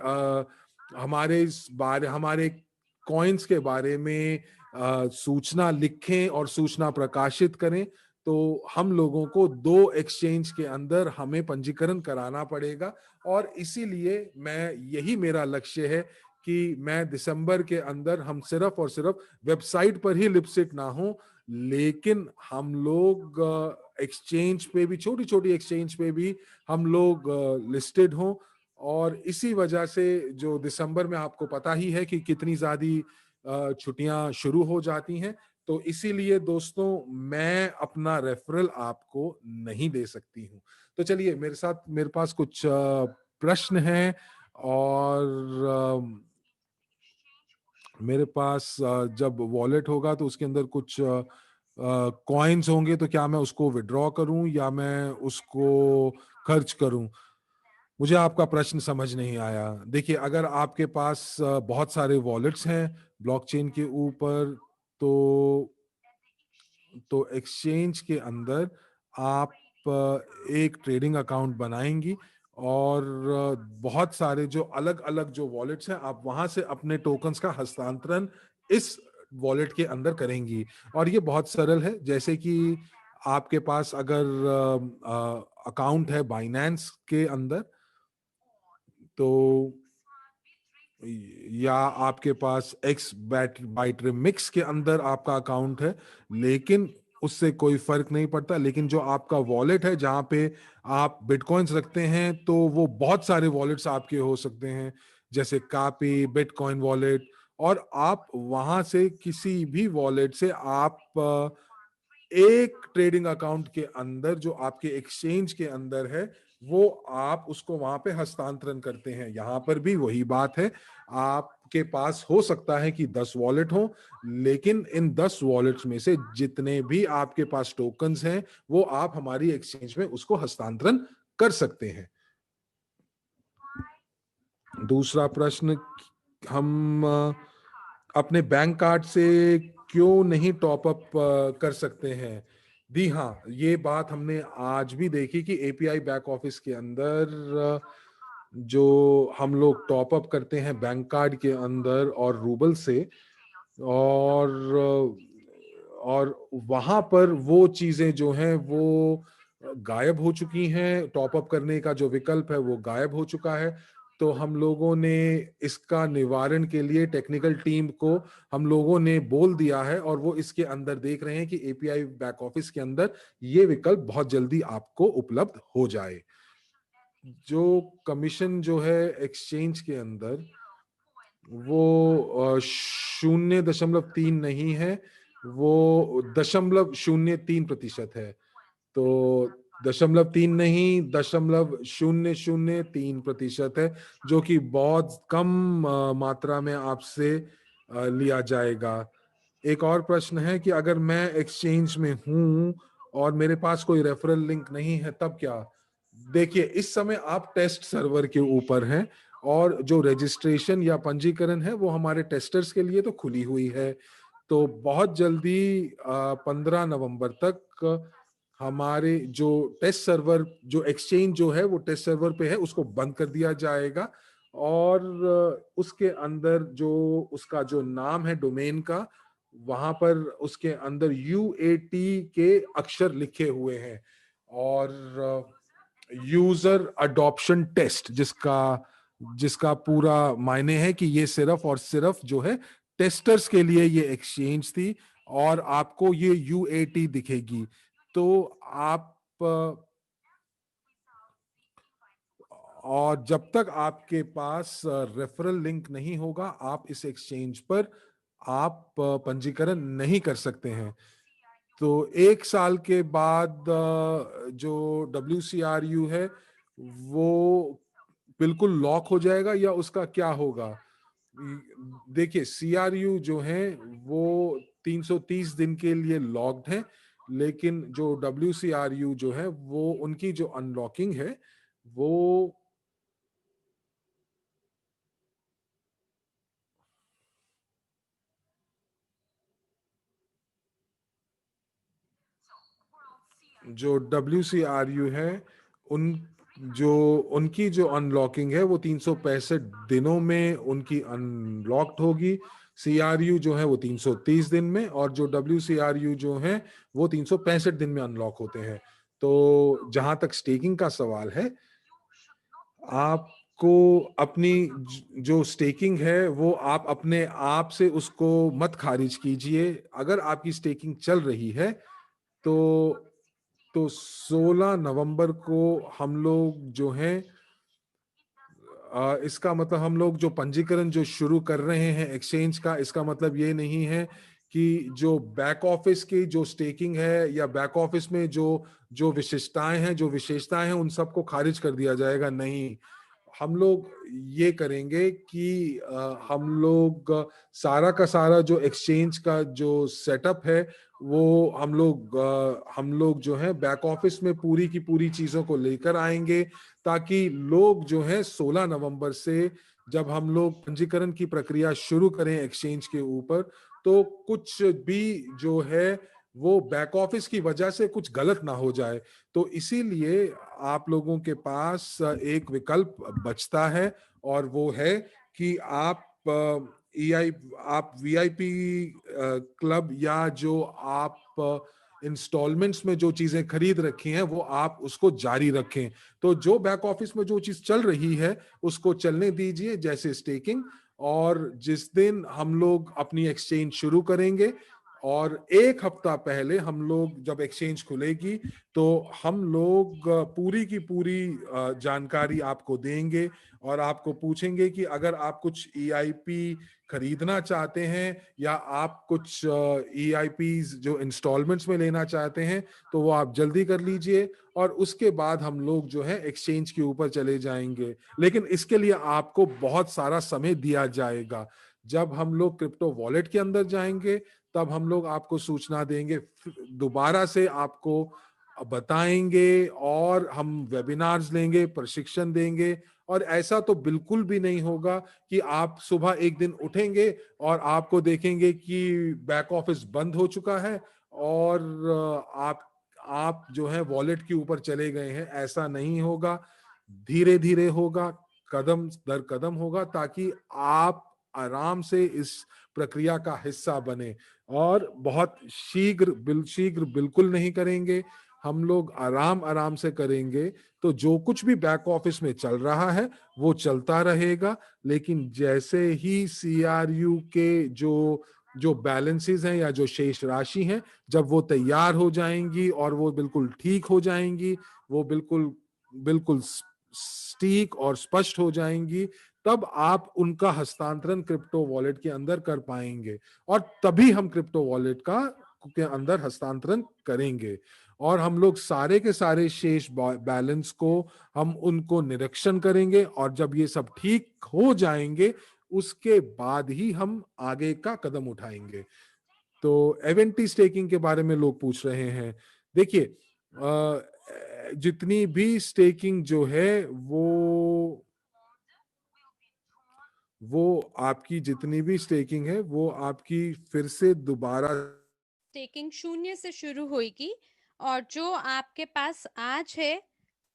कॉइन्स के बारे में सूचना लिखें और सूचना प्रकाशित करें, तो हम लोगों को दो एक्सचेंज के अंदर हमें पंजीकरण कराना पड़ेगा। और इसीलिए यही मेरा लक्ष्य है कि मैं दिसंबर के अंदर हम सिर्फ और सिर्फ वेबसाइट पर ही लिपसिट ना हो, लेकिन हम लोग एक्सचेंज पे भी, छोटी छोटी एक्सचेंज पे भी हम लोग लिस्टेड हों। और इसी वजह से जो दिसंबर में आपको पता ही है कि कितनी ज्यादा छुट्टियां शुरू हो जाती हैं। तो इसीलिए दोस्तों मैं अपना रेफरल आपको नहीं दे सकती हूँ। तो चलिए, मेरे पास कुछ प्रश्न हैं। और मेरे पास जब वॉलेट होगा तो उसके अंदर कुछ कॉइन्स होंगे, तो क्या मैं उसको विड्रॉ करूं या मैं उसको खर्च करूं? मुझे आपका प्रश्न समझ नहीं आया। देखिए, अगर आपके पास बहुत सारे वॉलेट्स हैं ब्लॉकचेन के ऊपर, तो एक्सचेंज के अंदर आप एक ट्रेडिंग अकाउंट बनाएंगी, और बहुत सारे जो अलग अलग जो वॉलेट्स हैं, आप वहां से अपने टोकन्स का हस्तांतरण इस वॉलेट के अंदर करेंगी। और ये बहुत सरल है। जैसे कि आपके पास अगर अकाउंट है बाइनेंस के अंदर, तो या आपके पास एक्स बाइट्रिम मिक्स के अंदर आपका अकाउंट है, लेकिन उससे कोई फर्क नहीं पड़ता। लेकिन जो आपका वॉलेट है जहां पे आप बिटकॉइंस रखते हैं, तो वो बहुत सारे वॉलेट्स आपके हो सकते हैं, जैसे कापी बिटकॉइन वॉलेट। और आप वहां से किसी भी वॉलेट से आप एक ट्रेडिंग अकाउंट के अंदर जो आपके एक्सचेंज के अंदर है, वो आप उसको वहां पे हस्तांतरण करते हैं। यहां पर भी वही बात है। आपके पास हो सकता है कि 10 वॉलेट हो, लेकिन इन 10 वॉलेट्स में से जितने भी आपके पास टोकन्स हैं, वो आप हमारी एक्सचेंज में उसको हस्तांतरण कर सकते हैं। दूसरा प्रश्न, हम अपने बैंक कार्ड से क्यों नहीं टॉप अप कर सकते हैं? जी हाँ, ये बात हमने आज भी देखी कि एपीआई बैक ऑफिस के अंदर जो हम लोग टॉप अप करते हैं बैंक कार्ड के अंदर और रूबल से, और वहां पर वो चीजें जो हैं वो गायब हो चुकी हैं। टॉप अप करने का जो विकल्प है वो गायब हो चुका है। तो हम लोगों ने इसका निवारण के लिए टेक्निकल टीम को हम लोगों ने बोल दिया है, और वो इसके अंदर देख रहे हैं कि एपीआई बैक ऑफिस के अंदर ये विकल्प बहुत जल्दी आपको उपलब्ध हो जाए। जो कमीशन जो है एक्सचेंज के अंदर, वो 0.3 नहीं है, वो 0.03% है। तो 0.3 नहीं, 0.003% है, जो कि बहुत कम मात्रा में आपसे लिया जाएगा। एक और प्रश्न है कि अगर मैं एक्सचेंज में हूं और मेरे पास कोई रेफरल लिंक नहीं है, तब क्या? देखिए, इस समय आप टेस्ट सर्वर के ऊपर हैं, और जो रजिस्ट्रेशन या पंजीकरण है वो हमारे टेस्टर्स के लिए तो खुली हुई है। तो बहुत जल्दी 15 नवंबर तक हमारे जो टेस्ट सर्वर, जो एक्सचेंज जो है वो टेस्ट सर्वर पे है, उसको बंद कर दिया जाएगा। और उसके अंदर जो उसका जो नाम है डोमेन का, वहां पर उसके अंदर यूएटी के अक्षर लिखे हुए हैं, और यूजर अडॉप्शन टेस्ट, जिसका जिसका पूरा मायने है कि ये सिर्फ और सिर्फ जो है टेस्टर्स के लिए ये एक्सचेंज थी, और आपको ये यूएटी दिखेगी। तो आप और जब तक आपके पास रेफरल लिंक नहीं होगा, आप इस एक्सचेंज पर आप पंजीकरण नहीं कर सकते हैं। तो 1 साल के बाद जो WCRU है वो बिल्कुल लॉक हो जाएगा, या उसका क्या होगा? देखिए, CRU जो है वो 330 दिन के लिए लॉक्ड है, लेकिन जो WCRU जो है वो उनकी जो अनलॉकिंग है वो जो WCRU है, उन जो उनकी जो अनलॉकिंग है वो 365 दिनों में उनकी अनलॉक्ड होगी। CRU जो है वो 330 दिन में, और जो WCRU जो है वो 365 दिन में अनलॉक होते हैं। तो जहां तक स्टेकिंग का सवाल है, आपको अपनी जो स्टेकिंग है वो आप अपने आप से उसको मत खारिज कीजिए। अगर आपकी स्टेकिंग चल रही है तो 16 नवंबर को हम लोग जो हैं, इसका मतलब हम लोग जो पंजीकरण जो शुरू कर रहे हैं एक्सचेंज का, इसका मतलब ये नहीं है कि जो बैक ऑफिस की जो स्टेकिंग है या बैक ऑफिस में जो जो विशेषताएं हैं उन सबको खारिज कर दिया जाएगा। नहीं, हम लोग ये करेंगे कि हम लोग सारा का सारा जो एक्सचेंज का जो सेटअप है वो हम लोग जो है बैक ऑफिस में पूरी की पूरी चीजों को लेकर आएंगे, ताकि लोग जो है 16 नवंबर से जब हम लोग पंजीकरण की प्रक्रिया शुरू करें एक्सचेंज के ऊपर, तो कुछ भी जो है वो बैक ऑफिस की वजह से कुछ गलत ना हो जाए। तो इसीलिए आप लोगों के पास एक विकल्प बचता है, और वो है कि आप ईआई आप वीआईपी क्लब, या जो आप इंस्टॉलमेंट्स में जो चीजें खरीद रखी हैं वो आप उसको जारी रखें। तो जो बैक ऑफिस में जो चीज चल रही है उसको चलने दीजिए, जैसे स्टेकिंग। और जिस दिन हम लोग अपनी एक्सचेंज शुरू करेंगे, और 1 हफ्ता पहले हम लोग जब एक्सचेंज खुलेगी, तो हम लोग पूरी की पूरी जानकारी आपको देंगे, और आपको पूछेंगे कि अगर आप कुछ ईआईपी खरीदना चाहते हैं या आप कुछ ईआईपी जो इंस्टॉलमेंट्स में लेना चाहते हैं, तो वो आप जल्दी कर लीजिए, और उसके बाद हम लोग जो है एक्सचेंज के ऊपर चले जाएंगे। लेकिन इसके लिए आपको बहुत सारा समय दिया जाएगा। जब हम लोग क्रिप्टो वॉलेट के अंदर जाएंगे, तब हम लोग आपको सूचना देंगे, दोबारा से आपको बताएंगे, और हम वेबिनार्स लेंगे, प्रशिक्षण देंगे। और ऐसा तो बिल्कुल भी नहीं होगा कि आप सुबह एक दिन उठेंगे और आपको देखेंगे कि बैक ऑफिस बंद हो चुका है, और आप जो है वॉलेट के ऊपर चले गए हैं। ऐसा नहीं होगा, धीरे धीरे होगा, कदम दर कदम होगा, ताकि आप आराम से इस प्रक्रिया का हिस्सा बने। और बहुत शीघ्र बिल्कुल नहीं करेंगे, हम लोग आराम आराम से करेंगे। तो जो कुछ भी बैक ऑफिस में चल रहा है वो चलता रहेगा, लेकिन जैसे ही सीआरयू के जो जो बैलेंसेस हैं या जो शेष राशि हैं, जब वो तैयार हो जाएंगी और वो बिल्कुल ठीक हो जाएंगी, वो बिल्कुल बिल्कुल सटीक और स्पष्ट हो जाएंगी, तब आप उनका हस्तांतरण क्रिप्टो वॉलेट के अंदर कर पाएंगे, और तभी हम क्रिप्टो वॉलेट का के अंदर हस्तांतरण करेंगे। और हम लोग सारे के सारे शेष बैलेंस को हम उनको निरीक्षण करेंगे, और जब ये सब ठीक हो जाएंगे उसके बाद ही हम आगे का कदम उठाएंगे। तो एवेंटी स्टेकिंग के बारे में लोग पूछ रहे हैं। देखिए, जितनी भी स्टेकिंग जो है वो आपकी जितनी भी स्टेकिंग है वो आपकी फिर से दोबारा स्टेकिंग 0 से शुरू होगी, और जो आपके पास आज है,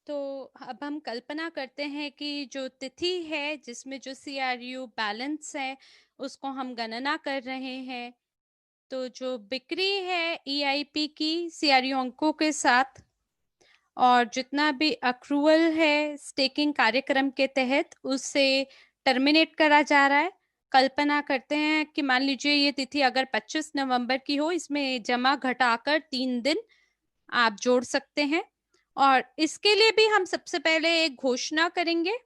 तो अब हम कल्पना करते हैं कि जो तिथि है जिसमें जो सीआरयू बैलेंस है उसको हम गणना कर रहे हैं। तो जो बिक्री है ईआईपी की सीआरयू अंकों के साथ, और जितना भी अक्रूवल है स्टेकिंग कार्यक्रम के तहत, उससे टर्मिनेट करा जा रहा है। कल्पना करते हैं कि मान लीजिए ये तिथि अगर 25 नवंबर की हो, इसमें जमा घटाकर 3 दिन आप जोड़ सकते हैं। और इसके लिए भी हम सबसे पहले एक घोषणा करेंगे।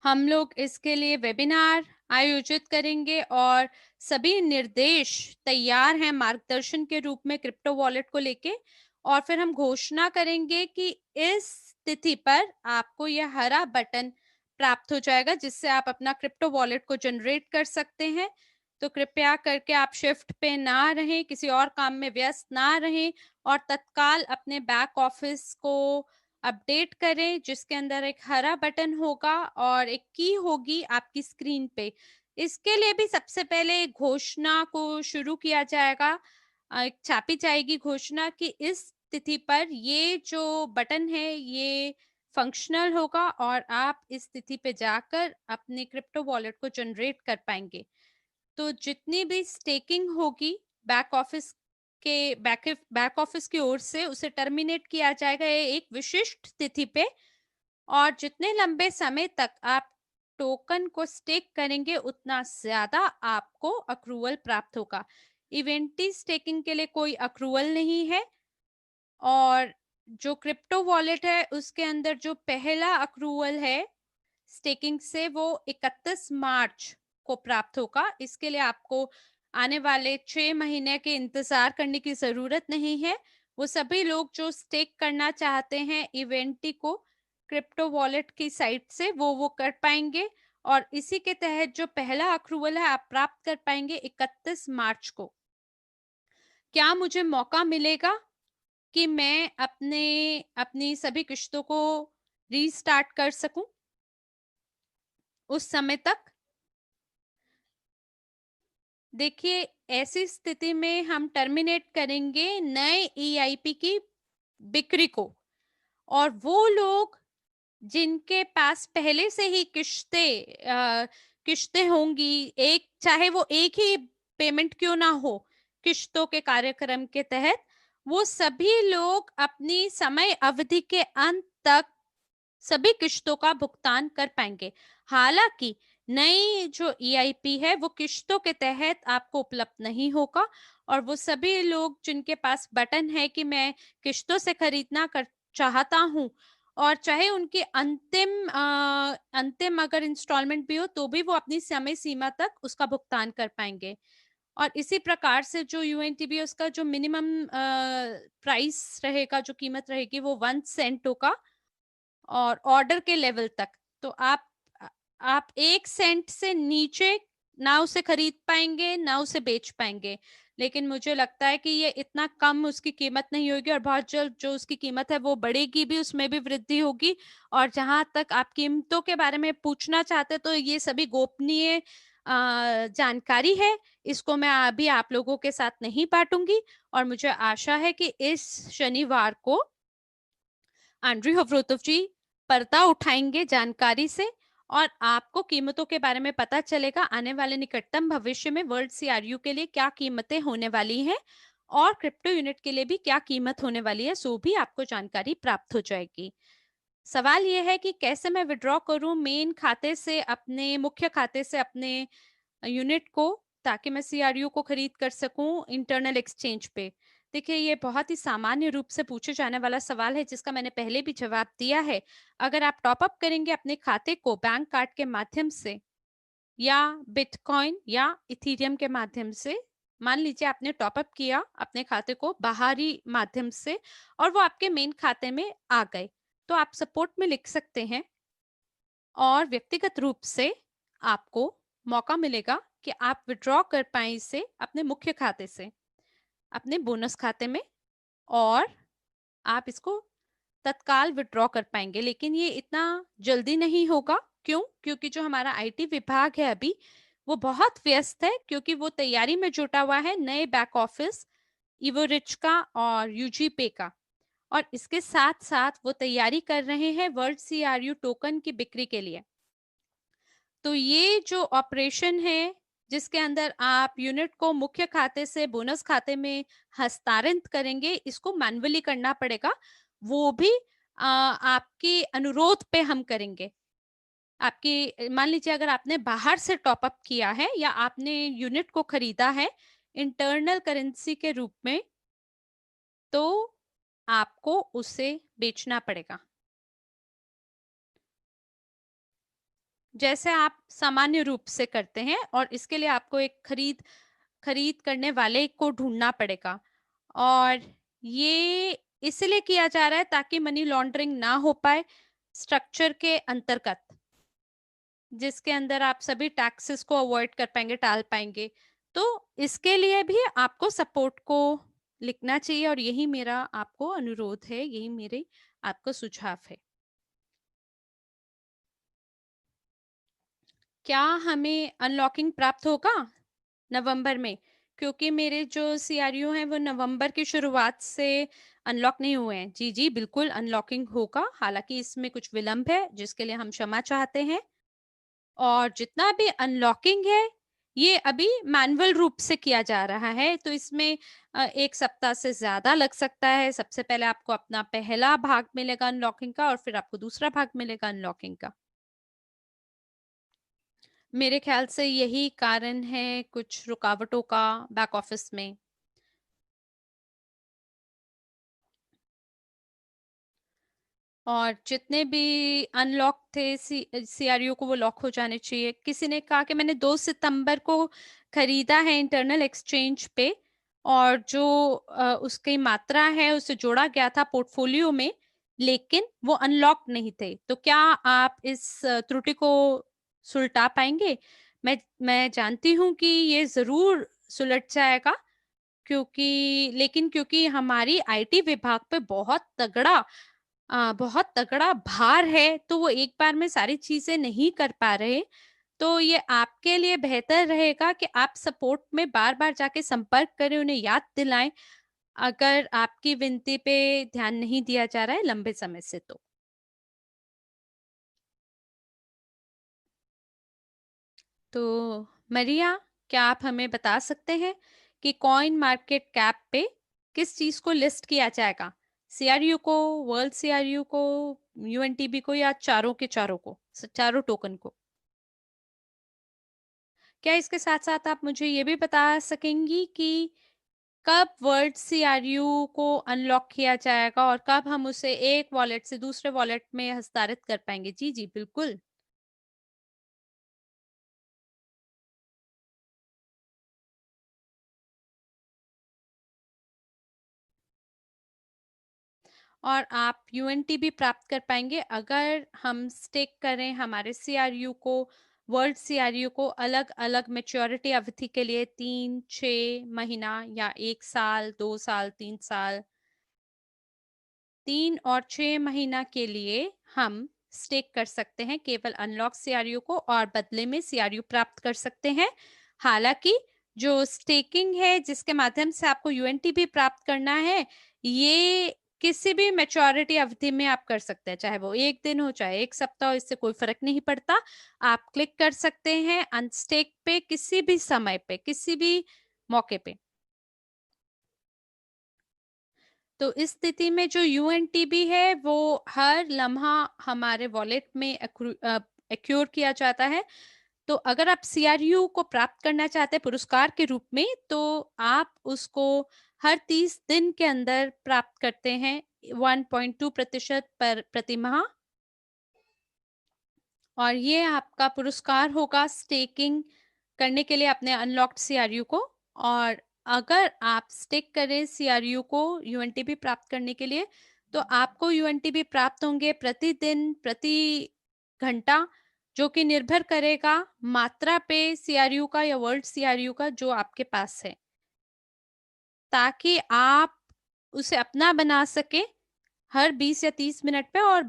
हम लोग इसके लिए वेबिनार आयोजित करेंगे और सभी निर्देश तैयार हैं मार्गदर्शन के रूप में क्रिप्टो वॉलेट को लेके। और फिर हम घोषणा करेंगे कि इस तिथि पर आपको यह हरा बटन प्राप्त हो जाएगा जिससे आप अपना क्रिप्टो वॉलेट को जनरेट कर सकते हैं। तो कृपया करके आप शिफ्ट पे ना रहें, किसी और काम में व्यस्त ना रहें, और तत्काल अपने बैक ऑफिस को अपडेट करें, जिसके अंदर एक हरा बटन होगा और एक की होगी आपकी स्क्रीन पे। इसके लिए भी सबसे पहले घोषणा को शुरू किया जाएगा, छापी जाएगी घोषणा कि इस तिथि पर ये जो बटन है ये फंक्शनल होगा और आप इस तिथि पे जाकर अपने क्रिप्टो वॉलेट को जनरेट कर पाएंगे। तो जितनी भी स्टेकिंग होगी बैक ऑफिस की ओर से, उसे टर्मिनेट किया जाएगा एक विशिष्ट तिथि पे। और जितने लंबे समय तक आप टोकन को स्टेक करेंगे उतना ज्यादा आपको अक्रूवल प्राप्त होगा। इवेंटी स्टेकिंग के लिए कोई अक्रूवल नहीं है, और जो क्रिप्टो वॉलेट है उसके अंदर जो पहला अक्रूवल है स्टेकिंग से वो 31 मार्च को प्राप्त होगा। इसके लिए आपको आने वाले 6 महीने के इंतजार करने की जरूरत नहीं है। वो सभी लोग जो स्टेक करना चाहते हैं इवेंटी को क्रिप्टो वॉलेट की साइट से, वो कर पाएंगे, और इसी के तहत जो पहला अक्रूवल है आप प्राप्त कर पाएंगे 31 मार्च को। क्या मुझे मौका मिलेगा कि मैं अपनी सभी किश्तों को रीस्टार्ट कर सकूं उस समय तक? देखिए, ऐसी स्थिति में हम टर्मिनेट करेंगे नए ईआईपी की बिक्री को, और वो लोग जिनके पास पहले से ही किश्तें होंगी, चाहे वो एक ही पेमेंट क्यों ना हो किश्तों के कार्यक्रम के तहत, वो सभी लोग अपनी समय अवधि के अंत तक सभी किश्तों का भुगतान कर पाएंगे। हालांकि नई जो ईआईपी है वो किश्तों के तहत आपको उपलब्ध नहीं होगा, और वो सभी लोग जिनके पास बटन है कि मैं किश्तों से खरीदना कर चाहता हूं, और चाहे उनकी अंतिम अगर इंस्टॉलमेंट भी हो तो भी वो अपनी समय सीमा तक उसका भुगतान कर पाएंगे। और इसी प्रकार से जो यूएनटीबी उसका जो मिनिमम प्राइस रहेगा, जो कीमत रहेगी वो 1 सेंट होगा, और ऑर्डर के लेवल तक। तो आप 1 सेंट से नीचे ना उसे खरीद पाएंगे ना उसे बेच पाएंगे। लेकिन मुझे लगता है कि ये इतना कम उसकी कीमत नहीं होगी, और बहुत जल्द जो उसकी कीमत है वो बढ़ेगी भी, उसमें भी वृद्धि होगी। और जहां तक आप कीमतों के बारे में पूछना चाहते तो ये सभी गोपनीय जानकारी है, इसको मैं अभी आप लोगों के साथ नहीं बांटूंगी। और मुझे आशा है कि इस शनिवार को आंड्री होवरोतोव जी पर्दा उठाएंगे जानकारी से और आपको कीमतों के बारे में पता चलेगा आने वाले निकटतम भविष्य में वर्ल्ड सीआरयू के लिए क्या कीमतें होने वाली हैं और क्रिप्टो यूनिट के लिए भी क्या कीमत होने वाली है, सो भी आपको जानकारी प्राप्त हो जाएगी। सवाल यह है कि कैसे मैं विड्रॉ करूं मेन खाते से, अपने मुख्य खाते से अपने यूनिट को, ताकि मैं सीआरयू को खरीद कर सकूं इंटरनल एक्सचेंज पे। देखिए, ये बहुत ही सामान्य रूप से पूछे जाने वाला सवाल है जिसका मैंने पहले भी जवाब दिया है। अगर आप टॉप अप करेंगे अपने खाते को बैंक कार्ड के माध्यम से या बिटकॉइन या इथीरियम के माध्यम से, मान लीजिए आपने टॉप अप किया अपने खाते को बाहरी माध्यम से और वो आपके मेन खाते में आ गए, तो आप सपोर्ट में लिख सकते हैं और व्यक्तिगत रूप से आपको मौका मिलेगा कि आप विड्रॉ कर पाए इसे अपने मुख्य खाते से अपने बोनस खाते में, और आप इसको तत्काल विड्रॉ कर पाएंगे। लेकिन ये इतना जल्दी नहीं होगा। क्यों? क्योंकि जो हमारा आईटी विभाग है अभी वो बहुत व्यस्त है, क्योंकि वो तैयारी में जुटा हुआ है नए बैक ऑफिस इवोरिच का और यूजी पे का, और इसके साथ साथ वो तैयारी कर रहे हैं वर्ल्ड सीआरयू टोकन की बिक्री के लिए। तो ये जो ऑपरेशन है जिसके अंदर आप यूनिट को मुख्य खाते से बोनस खाते में हस्तांतरित करेंगे, इसको मैन्युअली करना पड़ेगा। वो भी आपके अनुरोध पे हम करेंगे। आपकी मान लीजिए अगर आपने बाहर से टॉप अप किया है या आपने यूनिट को खरीदा है इंटरनल करेंसी के रूप में, तो आपको उसे बेचना पड़ेगा। जैसे आप सामान्य रूप से करते हैं, और इसके लिए आपको एक खरीद करने वाले को ढूंढना पड़ेगा। और ये इसलिए किया जा रहा है ताकि मनी लॉन्ड्रिंग ना हो पाए स्ट्रक्चर के अंतर्गत, जिसके अंदर आप सभी टैक्सेस को अवॉइड कर पाएंगे, टाल पाएंगे। तो इसके लिए भी आपको सपोर्ट को लिखना चाहिए, और यही मेरा आपको अनुरोध है, यही मेरे आपको सुझाव है। क्या हमें अनलॉकिंग प्राप्त होगा नवंबर में? क्योंकि मेरे जो सीआरयू हैं वो नवंबर की शुरुआत से अनलॉक नहीं हुए हैं। जी जी, बिल्कुल अनलॉकिंग होगा, हालांकि इसमें कुछ विलंब है जिसके लिए हम क्षमा चाहते हैं। और जितना भी अनलॉकिंग है ये अभी मैनुअल रूप से किया जा रहा है, तो इसमें 1 सप्ताह से ज्यादा लग सकता है। सबसे पहले आपको अपना पहला भाग मिलेगा अनलॉकिंग का और फिर आपको दूसरा भाग मिलेगा अनलॉकिंग का। मेरे ख्याल से यही कारण है कुछ रुकावटों का बैक ऑफिस में। और जितने भी अनलॉक थे सीआरयू को वो लॉक हो जाने चाहिए। किसी ने कहा कि मैंने 2 सितंबर को खरीदा है इंटरनल एक्सचेंज पे, और जो उसकी मात्रा है उसे जोड़ा गया था पोर्टफोलियो में, लेकिन वो अनलॉक नहीं थे। तो क्या आप इस त्रुटि को सुलटा पाएंगे? मैं जानती हूँ कि ये जरूर सुलट जाएगा, क्योंकि हमारी आईटी विभाग पे बहुत तगड़ा भार है, तो वो एक बार में सारी चीजें नहीं कर पा रहे। तो ये आपके लिए बेहतर रहेगा कि आप सपोर्ट में बार बार जाके संपर्क करें, उन्हें याद दिलाएं अगर आपकी विनती पे ध्यान नहीं दिया जा रहा है लंबे समय से। तो मरिया, क्या आप हमें बता सकते हैं कि कॉइन मार्केट कैप पे किस चीज को लिस्ट किया जाएगा? सीआरयू को, वर्ल्ड सीआरयू को, यूएनटीबी को, या चारों के चारों को, चारों टोकन को? क्या इसके साथ साथ आप मुझे ये भी बता सकेंगी कि कब वर्ल्ड सीआरयू को अनलॉक किया जाएगा और कब हम उसे एक वॉलेट से दूसरे वॉलेट में हस्तांतरित कर पाएंगे? जी जी, बिल्कुल। और आप यूएनटी भी प्राप्त कर पाएंगे अगर हम स्टेक करें हमारे सीआरयू को, वर्ल्ड सीआरयू को अलग अलग मेच्योरिटी अवधि के लिए, 3, 6 महीना या 1 साल, 2 साल, 3 साल। 3 और 6 महीना के लिए हम स्टेक कर सकते हैं केवल अनलॉक सीआरयू को, और बदले में सीआरयू प्राप्त कर सकते हैं। हालांकि जो स्टेकिंग है जिसके माध्यम से आपको यूएनटी भी प्राप्त करना है, ये किसी भी मैच्योरिटी अवधि में आप कर सकते हैं, चाहे वो 1 दिन हो चाहे 1 सप्ताह हो, इससे कोई फर्क नहीं पड़ता। आप क्लिक कर सकते हैं अनस्टेक पे किसी भी समय पे, किसी भी मौके पे। तो इस स्थिति में जो यूएनटीबी है वो हर लम्हा हमारे वॉलेट में एक्यूर किया जाता है। तो अगर आप सीआरयू को प्राप्त करना चाहते हैं पुरस्कार के रूप में, तो आप उसको हर 30 दिन के अंदर प्राप्त करते हैं 1.2% पर प्रति माह। और ये आपका पुरस्कार होगा स्टेकिंग करने के लिए अपने अनलॉक्ड सीआरयू को। और अगर आप स्टेक करें सीआरयू को यूएनटीबी प्राप्त करने के लिए, तो आपको यूएनटीबी प्राप्त होंगे प्रतिदिन, प्रति घंटा, जो कि निर्भर करेगा मात्रा पे सीआरयू का या वर्ल्ड सीआरयू का जो आपके पास है, ताकि आप उसे अपना बना सके हर 20 या 30 मिनट पे, और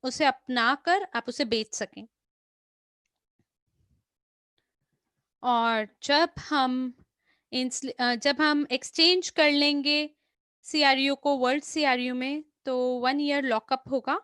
उसे अपना कर आप उसे बेच सकें। और जब हम एक्सचेंज कर लेंगे सीआरयू को वर्ल्ड सीआरयू में, तो 1 ईयर लॉकअप होगा।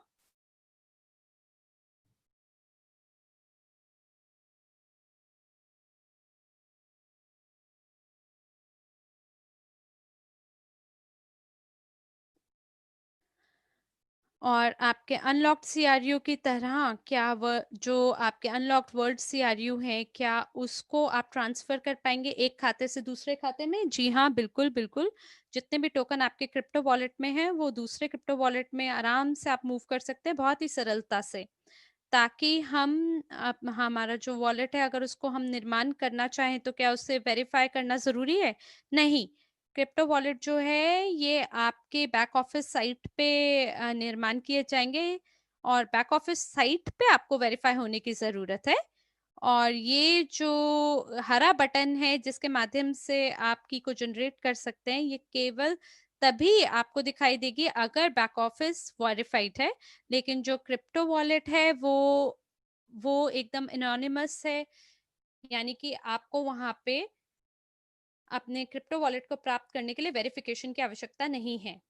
और आपके अनलॉक्ड सीआरयू की तरह क्या वह जो आपके अनलॉक्ड वर्ल्ड सीआरयू है, क्या उसको आप ट्रांसफर कर पाएंगे एक खाते से दूसरे खाते में? जी हाँ, बिल्कुल बिल्कुल। जितने भी टोकन आपके क्रिप्टो वॉलेट में हैं, वो दूसरे क्रिप्टो वॉलेट में आराम से आप मूव कर सकते हैं, बहुत ही सरलता से। ताकि हमारा जो वॉलेट है, अगर उसको हम निर्माण करना चाहें, तो क्या उसे वेरीफाई करना जरूरी है? नहीं। क्रिप्टो वॉलेट जो है ये आपके बैक ऑफिस साइट पे निर्माण किए जाएंगे, और बैक ऑफिस साइट पे आपको वेरीफाई होने की जरूरत है। और ये जो हरा बटन है जिसके माध्यम से आप की को जनरेट कर सकते हैं, ये केवल तभी आपको दिखाई देगी अगर बैक ऑफिस वेरीफाइड है। लेकिन जो क्रिप्टो वॉलेट है वो एकदम एनोनिमस है, यानी कि आपको वहां पे अपने क्रिप्टो वॉलेट को प्राप्त करने के लिए वेरिफिकेशन की आवश्यकता नहीं है।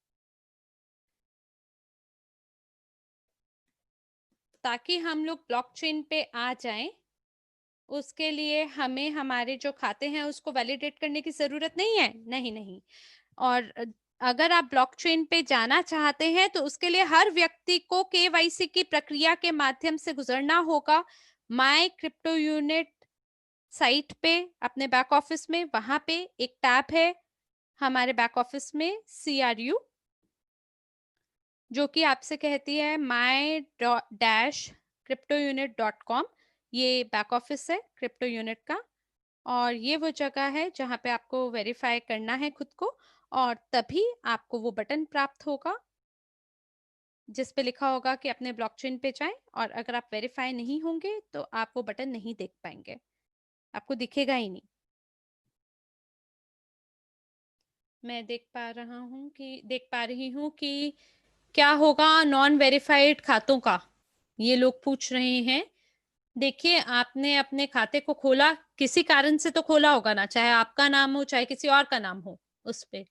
ताकि हम लोग ब्लॉकचेन पे आ जाएं, उसके लिए हमें हमारे जो खाते हैं उसको वैलिडेट करने की जरूरत नहीं है, नहीं नहीं। और अगर आप ब्लॉकचेन पे जाना चाहते हैं, तो उसके लिए हर व्यक्ति को केवाईसी की प्रक्रिया के माध्यम से गुजरना होगा। माय क्रिप्टो यूनिट साइट पे अपने बैक ऑफिस में, वहां पे एक टैब है हमारे बैक ऑफिस में सीआरयू, जो कि आपसे कहती है my-cryptounit.com। ये बैक ऑफिस है क्रिप्टो यूनिट का, और ये वो जगह है जहां पे आपको वेरीफाई करना है खुद को, और तभी आपको वो बटन प्राप्त होगा जिस पे लिखा होगा कि अपने ब्लॉकचेन पे जाएं। और अगर आप वेरीफाई नहीं होंगे, तो आप वो बटन नहीं देख पाएंगे, आपको दिखेगा ही नहीं। मैं देख पा रही हूँ कि क्या होगा नॉन वेरीफाइड खातों का, ये लोग पूछ रहे हैं। देखिए, आपने अपने खाते को खोला, किसी कारण से तो खोला होगा ना, चाहे आपका नाम हो चाहे किसी और का नाम हो उस पे।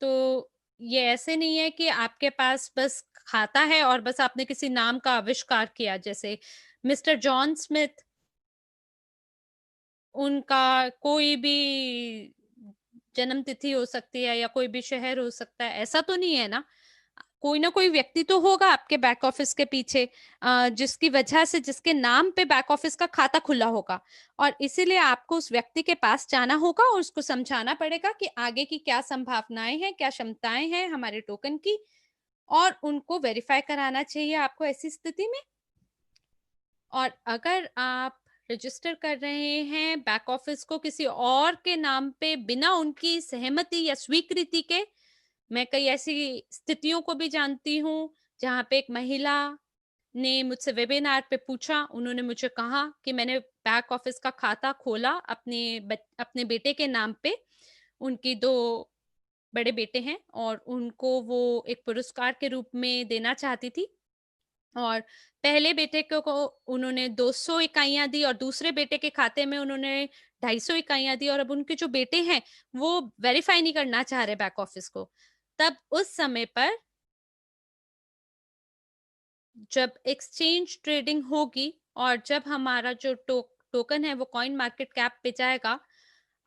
तो ये ऐसे नहीं है कि आपके पास बस खाता है और बस आपने किसी नाम का आविष्कार किया, जैसे मिस्टर जॉन स्मिथ, उनका कोई भी जन्म तिथि हो सकती है या कोई भी शहर हो सकता है, ऐसा तो नहीं है ना। कोई ना कोई व्यक्ति तो होगा आपके बैक ऑफिस के पीछे, जिसकी वजह से, जिसके नाम पे बैक ऑफिस का खाता खुला होगा। और इसीलिए आपको उस व्यक्ति के पास जाना होगा और उसको समझाना पड़ेगा कि आगे की क्या संभावनाएं हैं, क्या क्षमताएं हैं हमारे टोकन की, और उनको वेरीफाई कराना चाहिए आपको ऐसी स्थिति में। और अगर आप रजिस्टर कर रहे हैं बैक ऑफिस को किसी और के नाम पे बिना उनकी सहमति या स्वीकृति के, मैं कई ऐसी स्थितियों को भी जानती हूँ जहां पे एक महिला ने मुझसे वेबिनार पे पूछा, उन्होंने मुझे कहा कि मैंने बैक ऑफिस का खाता खोला अपने बेटे के नाम पे। उनकी 2 बड़े बेटे हैं और उनको वो एक पुरस्कार के रूप में देना चाहती थी। और पहले बेटे को उन्होंने 200 इकाइयां दी, और दूसरे बेटे के खाते में उन्होंने 250 इकाइयां दी। और अब उनके जो बेटे हैं वो वेरीफाई नहीं करना चाह रहे बैक ऑफिस को। तब उस समय पर जब एक्सचेंज ट्रेडिंग होगी और जब हमारा जो टोकन है वो कॉइन मार्केट कैप पे जाएगा,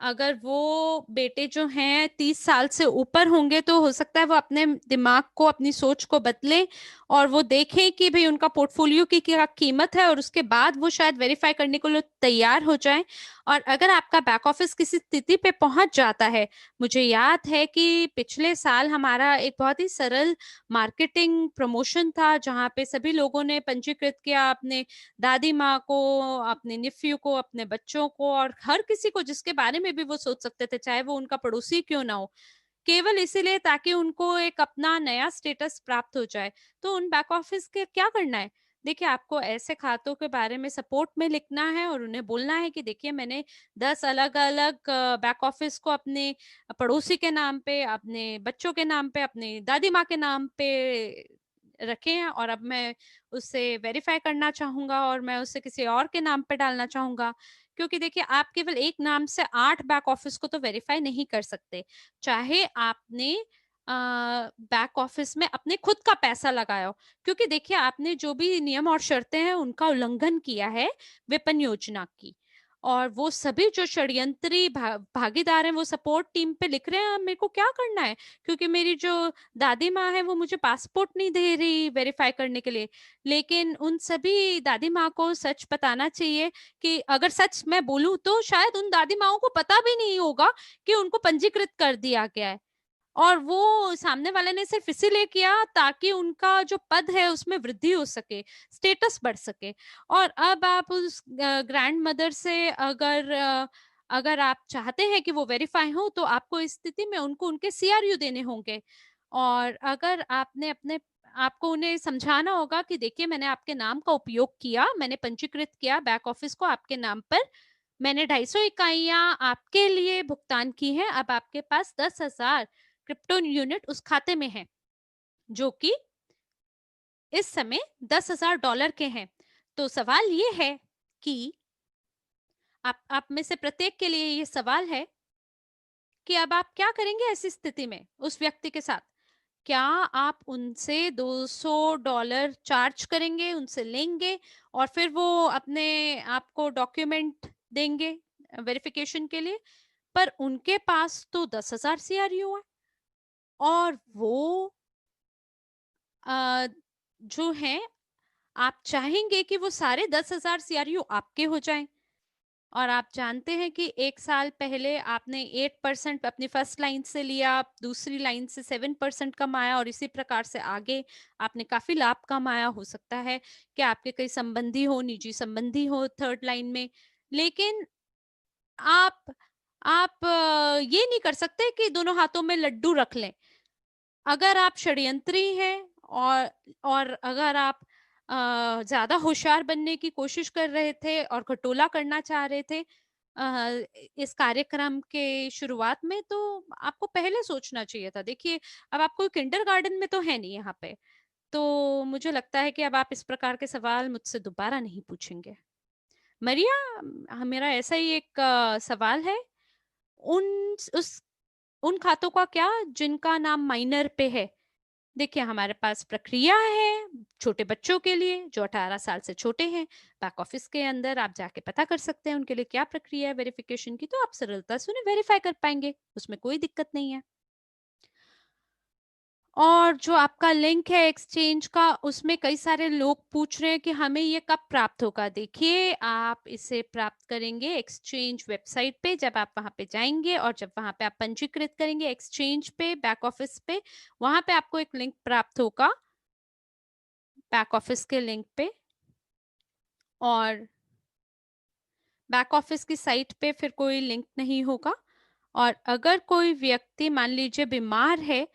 अगर वो बेटे जो हैं 30 साल से ऊपर होंगे तो हो सकता है वो अपने दिमाग को, अपनी सोच को बदले और वो देखें कि भाई उनका पोर्टफोलियो की क्या कीमत है, और उसके बाद वो शायद वेरीफाई करने को लिए तैयार हो जाएं। और अगर आपका बैक ऑफिस किसी स्थिति पे पहुंच जाता है, मुझे याद है कि पिछले साल हमारा एक बहुत ही सरल मार्केटिंग प्रमोशन था जहां पे सभी लोगों ने पंजीकृत किया अपने दादी माँ को, अपने निफ्यू को, अपने बच्चों को, और हर किसी को जिसके बारे में भी वो सोच सकते थे, चाहे वो उनका पड़ोसी क्यों ना हो, केवल इसीलिए ताकि उनको एक अपना नया स्टेटस प्राप्त हो जाए। तो उन बैक ऑफिस के क्या करना है? देखिए, आपको ऐसे खातों के बारे में सपोर्ट में लिखना है और उन्हें बोलना है कि देखिए, मैंने 10 अलग अलग बैक ऑफिस को अपने पड़ोसी के नाम पे, अपने बच्चों के नाम पे, अपनी दादी माँ के नाम पे रखे हैं, और अब मैं उससे वेरीफाई करना चाहूंगा और मैं उसे किसी और के नाम पे डालना चाहूंगा। क्योंकि देखिए, आप केवल एक नाम से 8 बैक ऑफिस को तो वेरीफाई नहीं कर सकते, चाहे आपने बैक ऑफिस में अपने खुद का पैसा लगाया हो। क्योंकि देखिए, आपने जो भी नियम और शर्तें हैं उनका उल्लंघन किया है वेपन योजना की, और वो सभी जो षड्यंत्री भागीदार हैं वो सपोर्ट टीम पे लिख रहे हैं मेरे को क्या करना है, क्योंकि मेरी जो दादी माँ है वो मुझे पासपोर्ट नहीं दे रही वेरीफाई करने के लिए। लेकिन उन सभी दादी माँ को सच बताना चाहिए कि अगर सच मैं बोलूं तो शायद उन दादी माओं को पता भी नहीं होगा कि उनको पंजीकृत कर दिया गया है, और वो सामने वाले ने सिर्फ इसीलिए किया ताकि उनका जो पद है उसमें वृद्धि हो सके, स्टेटस बढ़ सके। और अब आप उस ग्रैंड मदर से अगर आप चाहते हैं कि वो वेरीफाई हो तो आपको इस स्थिति में उनको उनके सीआरयू देने होंगे। और अगर आपने अपने आपको उन्हें समझाना होगा कि देखिए, मैंने आपके नाम का उपयोग किया, मैंने पंजीकृत किया बैक ऑफिस को आपके नाम पर, मैंने 250 इकाइयां आपके लिए भुगतान की हैं, अब आपके पास 10,000 क्रिप्टो यूनिट उस खाते में है, जो कि इस समय $10,000 के हैं। तो सवाल ये है कि आप में से प्रत्येक के लिए ये सवाल है कि अब आप क्या करेंगे ऐसी स्थिति में उस व्यक्ति के साथ? क्या आप उनसे $200 चार्ज करेंगे, उनसे लेंगे, और फिर वो अपने आपको डॉक्यूमेंट देंगे वेरिफिकेशन के लिए? पर उनके पास तो 10,000 सीआरयू है, और वो जो हैं, आप चाहेंगे कि वो सारे 10,000 सीआरयू आपके हो जाएं। और आप जानते हैं कि 1 साल पहले आपने 8% अपनी फर्स्ट लाइन से लिया, दूसरी लाइन से 7% कमाया, और इसी प्रकार से आगे आपने काफी लाभ कमाया। हो सकता है कि आपके कई संबंधी हो, निजी संबंधी हो थर्ड लाइन में, लेकिन आप ये नहीं कर सकते कि दोनों हाथों में लड्डू रख लें। अगर आप षड्यंत्री हैं, और अगर आप ज्यादा होशियार बनने की कोशिश कर रहे थे और घटोला करना चाह रहे थे इस कार्यक्रम के शुरुआत में, तो आपको पहले सोचना चाहिए था। देखिए, अब आप कोई किंडरगार्टन में तो है नहीं यहाँ पे, तो मुझे लगता है कि अब आप इस प्रकार के सवाल मुझसे दोबारा नहीं पूछेंगे। मरिया, मेरा ऐसा ही एक सवाल है, उन उस उन खातों का क्या जिनका नाम माइनर पे है? देखिए, हमारे पास प्रक्रिया है छोटे बच्चों के लिए जो 18 साल से छोटे हैं। बैक ऑफिस के अंदर आप जाके पता कर सकते हैं उनके लिए क्या प्रक्रिया है वेरिफिकेशन की, तो आप सरलता से उन्हें वेरीफाई कर पाएंगे, उसमें कोई दिक्कत नहीं है। और जो आपका लिंक है एक्सचेंज का, उसमें कई सारे लोग पूछ रहे हैं कि हमें ये कब प्राप्त होगा। देखिए, आप इसे प्राप्त करेंगे एक्सचेंज वेबसाइट पे, जब आप वहां पे जाएंगे और जब वहां पे आप पंजीकृत करेंगे एक्सचेंज पे, बैक ऑफिस पे, वहां पे आपको एक लिंक प्राप्त होगा बैक ऑफिस के लिंक पे। और बैक ऑफिस की साइट पे फिर कोई लिंक नहीं होगा। और अगर कोई व्यक्ति मान लीजिए बीमार है,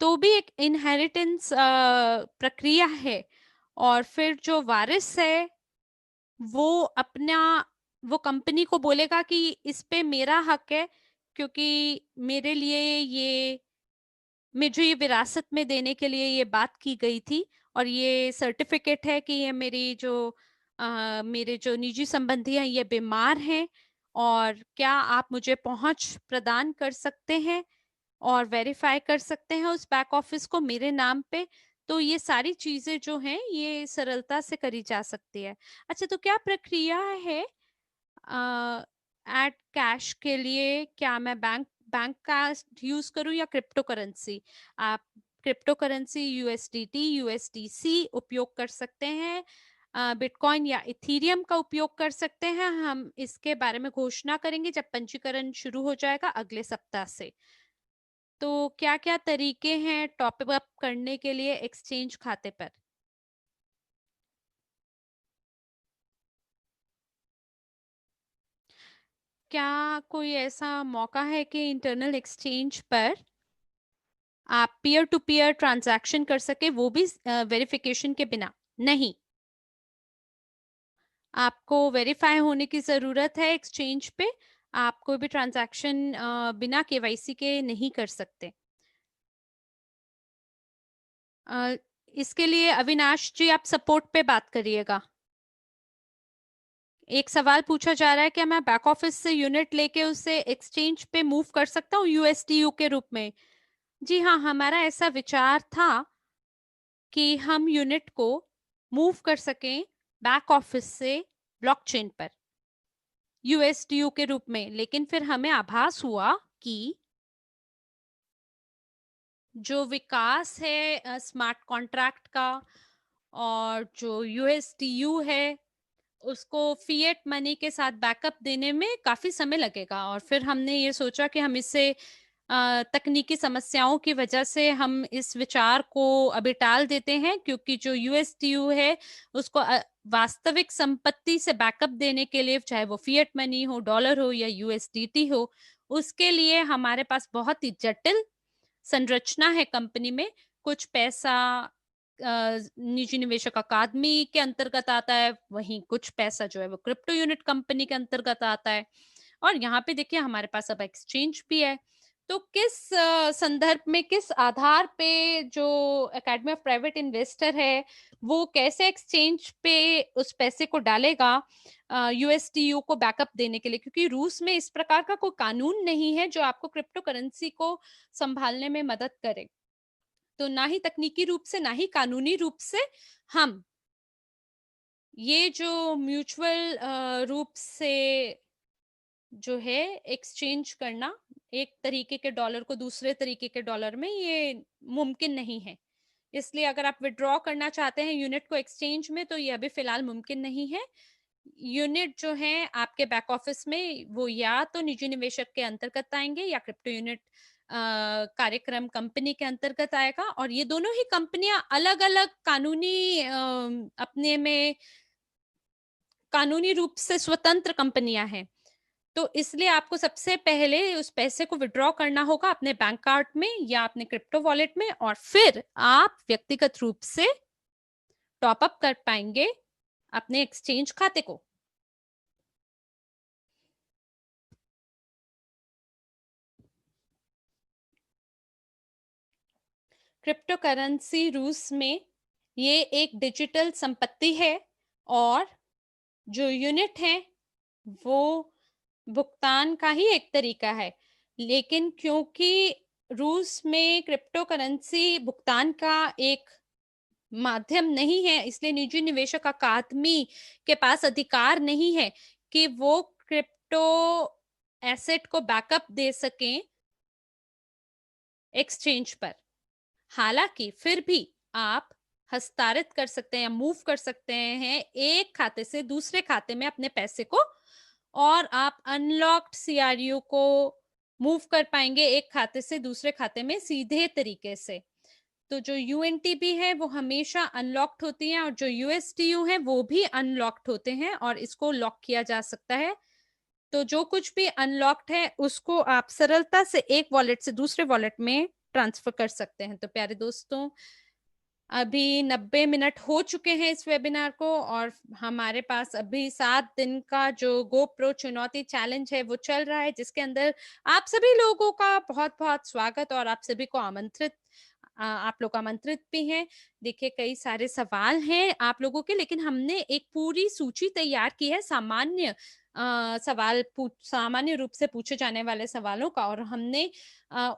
तो भी एक इनहेरिटेंस प्रक्रिया है, और फिर जो वारिस है वो अपना वो कंपनी को बोलेगा कि इस पे मेरा हक है, क्योंकि मेरे लिए ये मुझे ये विरासत में देने के लिए ये बात की गई थी, और ये सर्टिफिकेट है कि ये मेरे जो निजी संबंधी हैं ये बीमार हैं, और क्या आप मुझे पहुंच प्रदान कर सकते हैं और वेरीफाई कर सकते हैं उस बैक ऑफिस को मेरे नाम पे। तो ये सारी चीजें जो हैं ये सरलता से करी जा सकती है। अच्छा, तो क्या प्रक्रिया है एड कैश के लिए? क्या मैं बैंक बैंक का यूज करूं या क्रिप्टो करेंसी? आप क्रिप्टो करेंसी यूएसडीटी, यूएसडीसी उपयोग कर सकते हैं, बिटकॉइन या इथीरियम का उपयोग कर सकते हैं। हम इसके बारे में घोषणा करेंगे जब पंजीकरण शुरू हो जाएगा अगले सप्ताह से। तो क्या क्या तरीके हैं टॉप अप करने के लिए एक्सचेंज खाते पर? क्या कोई ऐसा मौका है कि इंटरनल एक्सचेंज पर आप पीयर टू पीयर ट्रांजैक्शन कर सके, वो भी वेरिफिकेशन के बिना? नहीं, आपको वेरीफाई होने की जरूरत है एक्सचेंज पे। आप कोई भी ट्रांजैक्शन बिना केवाईसी के नहीं कर सकते। अ, इसके लिए अविनाश जी आप सपोर्ट पे बात करिएगा। एक सवाल पूछा जा रहा है, क्या मैं बैक ऑफिस से यूनिट लेके उसे एक्सचेंज पे मूव कर सकता हूँ यूएसटीयू के रूप में? जी हाँ, हमारा ऐसा विचार था कि हम यूनिट को मूव कर सकें बैक ऑफिस से ब्लॉकचेन पर यूएसटीयू के रूप में, लेकिन फिर हमें आभास हुआ कि जो विकास है स्मार्ट कॉन्ट्रैक्ट का और जो यूएसटीयू है उसको फिएट मनी के साथ बैकअप देने में काफी समय लगेगा। और फिर हमने ये सोचा कि हम इससे तकनीकी समस्याओं की वजह से हम इस विचार को अभी टाल देते हैं, क्योंकि जो यूएसटीयू है उसको वास्तविक संपत्ति से बैकअप देने के लिए, चाहे वो फिएट मनी हो, डॉलर हो या यूएसडीटी हो, उसके लिए हमारे पास बहुत ही जटिल संरचना है कंपनी में। कुछ पैसा निजी निवेशक अकादमी के अंतर्गत आता है, वहीं कुछ पैसा जो है वो क्रिप्टो यूनिट कंपनी के अंतर्गत आता है। और यहाँ पे देखिए हमारे पास अब एक्सचेंज भी है। तो किस संदर्भ में, किस आधार पे जो एकेडमी ऑफ प्राइवेट इन्वेस्टर है वो कैसे एक्सचेंज पे उस पैसे को डालेगा यूएसटीयू को बैकअप देने के लिए? क्योंकि रूस में इस प्रकार का कोई कानून नहीं है जो आपको क्रिप्टो करेंसी को संभालने में मदद करे। तो ना ही तकनीकी रूप से ना ही कानूनी रूप से हम ये जो म्यूचुअल रूप से जो है एक्सचेंज करना एक तरीके के डॉलर को दूसरे तरीके के डॉलर में, ये मुमकिन नहीं है। इसलिए अगर आप विड्रॉ करना चाहते हैं यूनिट को एक्सचेंज में तो ये अभी फिलहाल मुमकिन नहीं है। यूनिट जो है आपके बैक ऑफिस में वो या तो निजी निवेशक के अंतर्गत आएंगे या क्रिप्टो यूनिट कार्यक्रम कंपनी के अंतर्गत आएगा। और ये दोनों ही कंपनियां अलग अलग कानूनी अपने में कानूनी रूप से स्वतंत्र कंपनियां हैं। तो इसलिए आपको सबसे पहले उस पैसे को विड्रॉ करना होगा अपने बैंक कार्ड में या अपने क्रिप्टो वॉलेट में, और फिर आप व्यक्तिगत रूप से टॉप अप कर पाएंगे अपने एक्सचेंज खाते को। क्रिप्टो करेंसी रूस में ये एक डिजिटल संपत्ति है और जो यूनिट है वो भुगतान का ही एक तरीका है। लेकिन क्योंकि रूस में क्रिप्टो करेंसी भुगतान का एक माध्यम नहीं है, इसलिए निजी निवेशक अकादमी के पास अधिकार नहीं है कि वो क्रिप्टो एसेट को बैकअप दे सकें एक्सचेंज पर। हालांकि फिर भी आप हस्तांतरित कर सकते हैं या मूव कर सकते हैं एक खाते से दूसरे खाते में अपने पैसे को, और आप अनलॉक्ड सीआरयू को मूव कर पाएंगे एक खाते से दूसरे खाते में सीधे तरीके से। तो जो यूएनटीबी है वो हमेशा अनलॉक्ड होती है और जो यूएसटीयू है वो भी अनलॉक्ड होते हैं और इसको लॉक किया जा सकता है। तो जो कुछ भी अनलॉक्ड है उसको आप सरलता से एक वॉलेट से दूसरे वॉलेट में ट्रांसफर कर सकते हैं। तो प्यारे दोस्तों, अभी 90 मिनट हो चुके हैं इस वेबिनार को और हमारे पास अभी 7 दिन का जो गोप्रो चुनौती चैलेंज है वो चल रहा है, जिसके अंदर आप सभी लोगों का बहुत बहुत स्वागत और आप सभी को आमंत्रित, आप लोग आमंत्रित भी हैं। देखिए कई सारे सवाल हैं आप लोगों के, लेकिन हमने एक पूरी सूची तैयार की है सामान्य सवाल सामान्य रूप से पूछे जाने वाले सवालों का, और हमने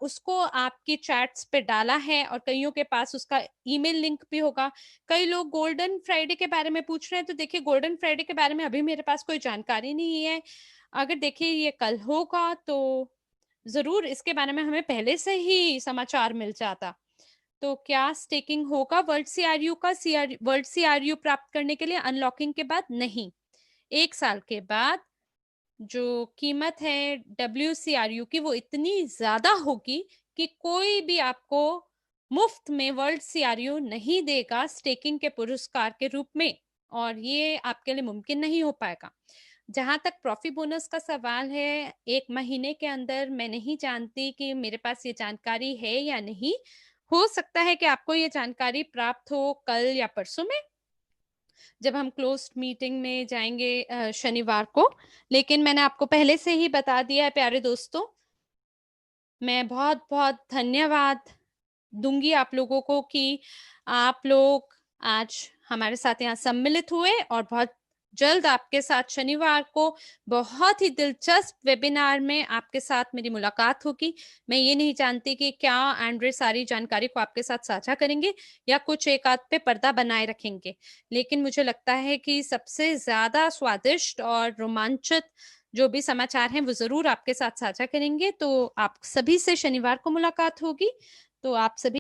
उसको आपकी चैट्स पे डाला है, और कईयों के पास उसका ईमेल लिंक भी होगा। कई लोग गोल्डन फ्राइडे के बारे में पूछ रहे हैं, तो देखिए गोल्डन फ्राइडे के बारे में अभी मेरे पास कोई जानकारी नहीं है। अगर देखिए ये कल होगा तो ज़रूर इसके बारे में हमें पहले से ही समाचार मिल जाता। तो क्या स्टेकिंग होगा वर्ल्ड सीआरयू का? वर्ल्ड सीआरयू प्राप्त करने के लिए अनलॉकिंग के बाद नहीं। 1 साल के बाद जो कीमत है डब्ल्यूसीआरयू की वो इतनी ज़्यादा होगी कि कोई भी आपको मुफ्त में वर्ल्ड सीआरयू नहीं देगा स्टेकिंग के पुरस्कार के रूप में, और ये आपके लिए मुमकिन नहीं हो पाएगा। जहाँ तक प्रॉफी बोनस का सवाल है, 1 महीने के अंदर मैं नहीं जानती कि मेरे पास ये जानकारी है या नहीं। हो सकता है कि आपको ये जानकारी प्राप्त हो कल या परसों में, जब हम क्लोज्ड मीटिंग में जाएँगे शनिवार को। लेकिन मैंने आपको पहले से ही बता दिया है प्यारे दोस्तों, मैं बहुत-बहुत धन्यवाद दूँगी आप लोगों को कि आप लोग आज हमारे साथ यहाँ सम्मिलित हुए, और बहुत जल्द आपके साथ शनिवार को बहुत ही दिलचस्प वेबिनार में आपके साथ मेरी मुलाकात होगी। मैं ये नहीं जानती कि क्या एंड्रे सारी जानकारी को आपके साथ साझा करेंगे या कुछ एक आध पे पर्दा बनाए रखेंगे। लेकिन मुझे लगता है कि सबसे ज़्यादा स्वादिष्ट और रोमांचित जो भी समाचार हैं वो ज़रूर आपके साथ साझा करेंगे। तो आप सभी से शनिवार को मुलाकात होगी। तो आप सभी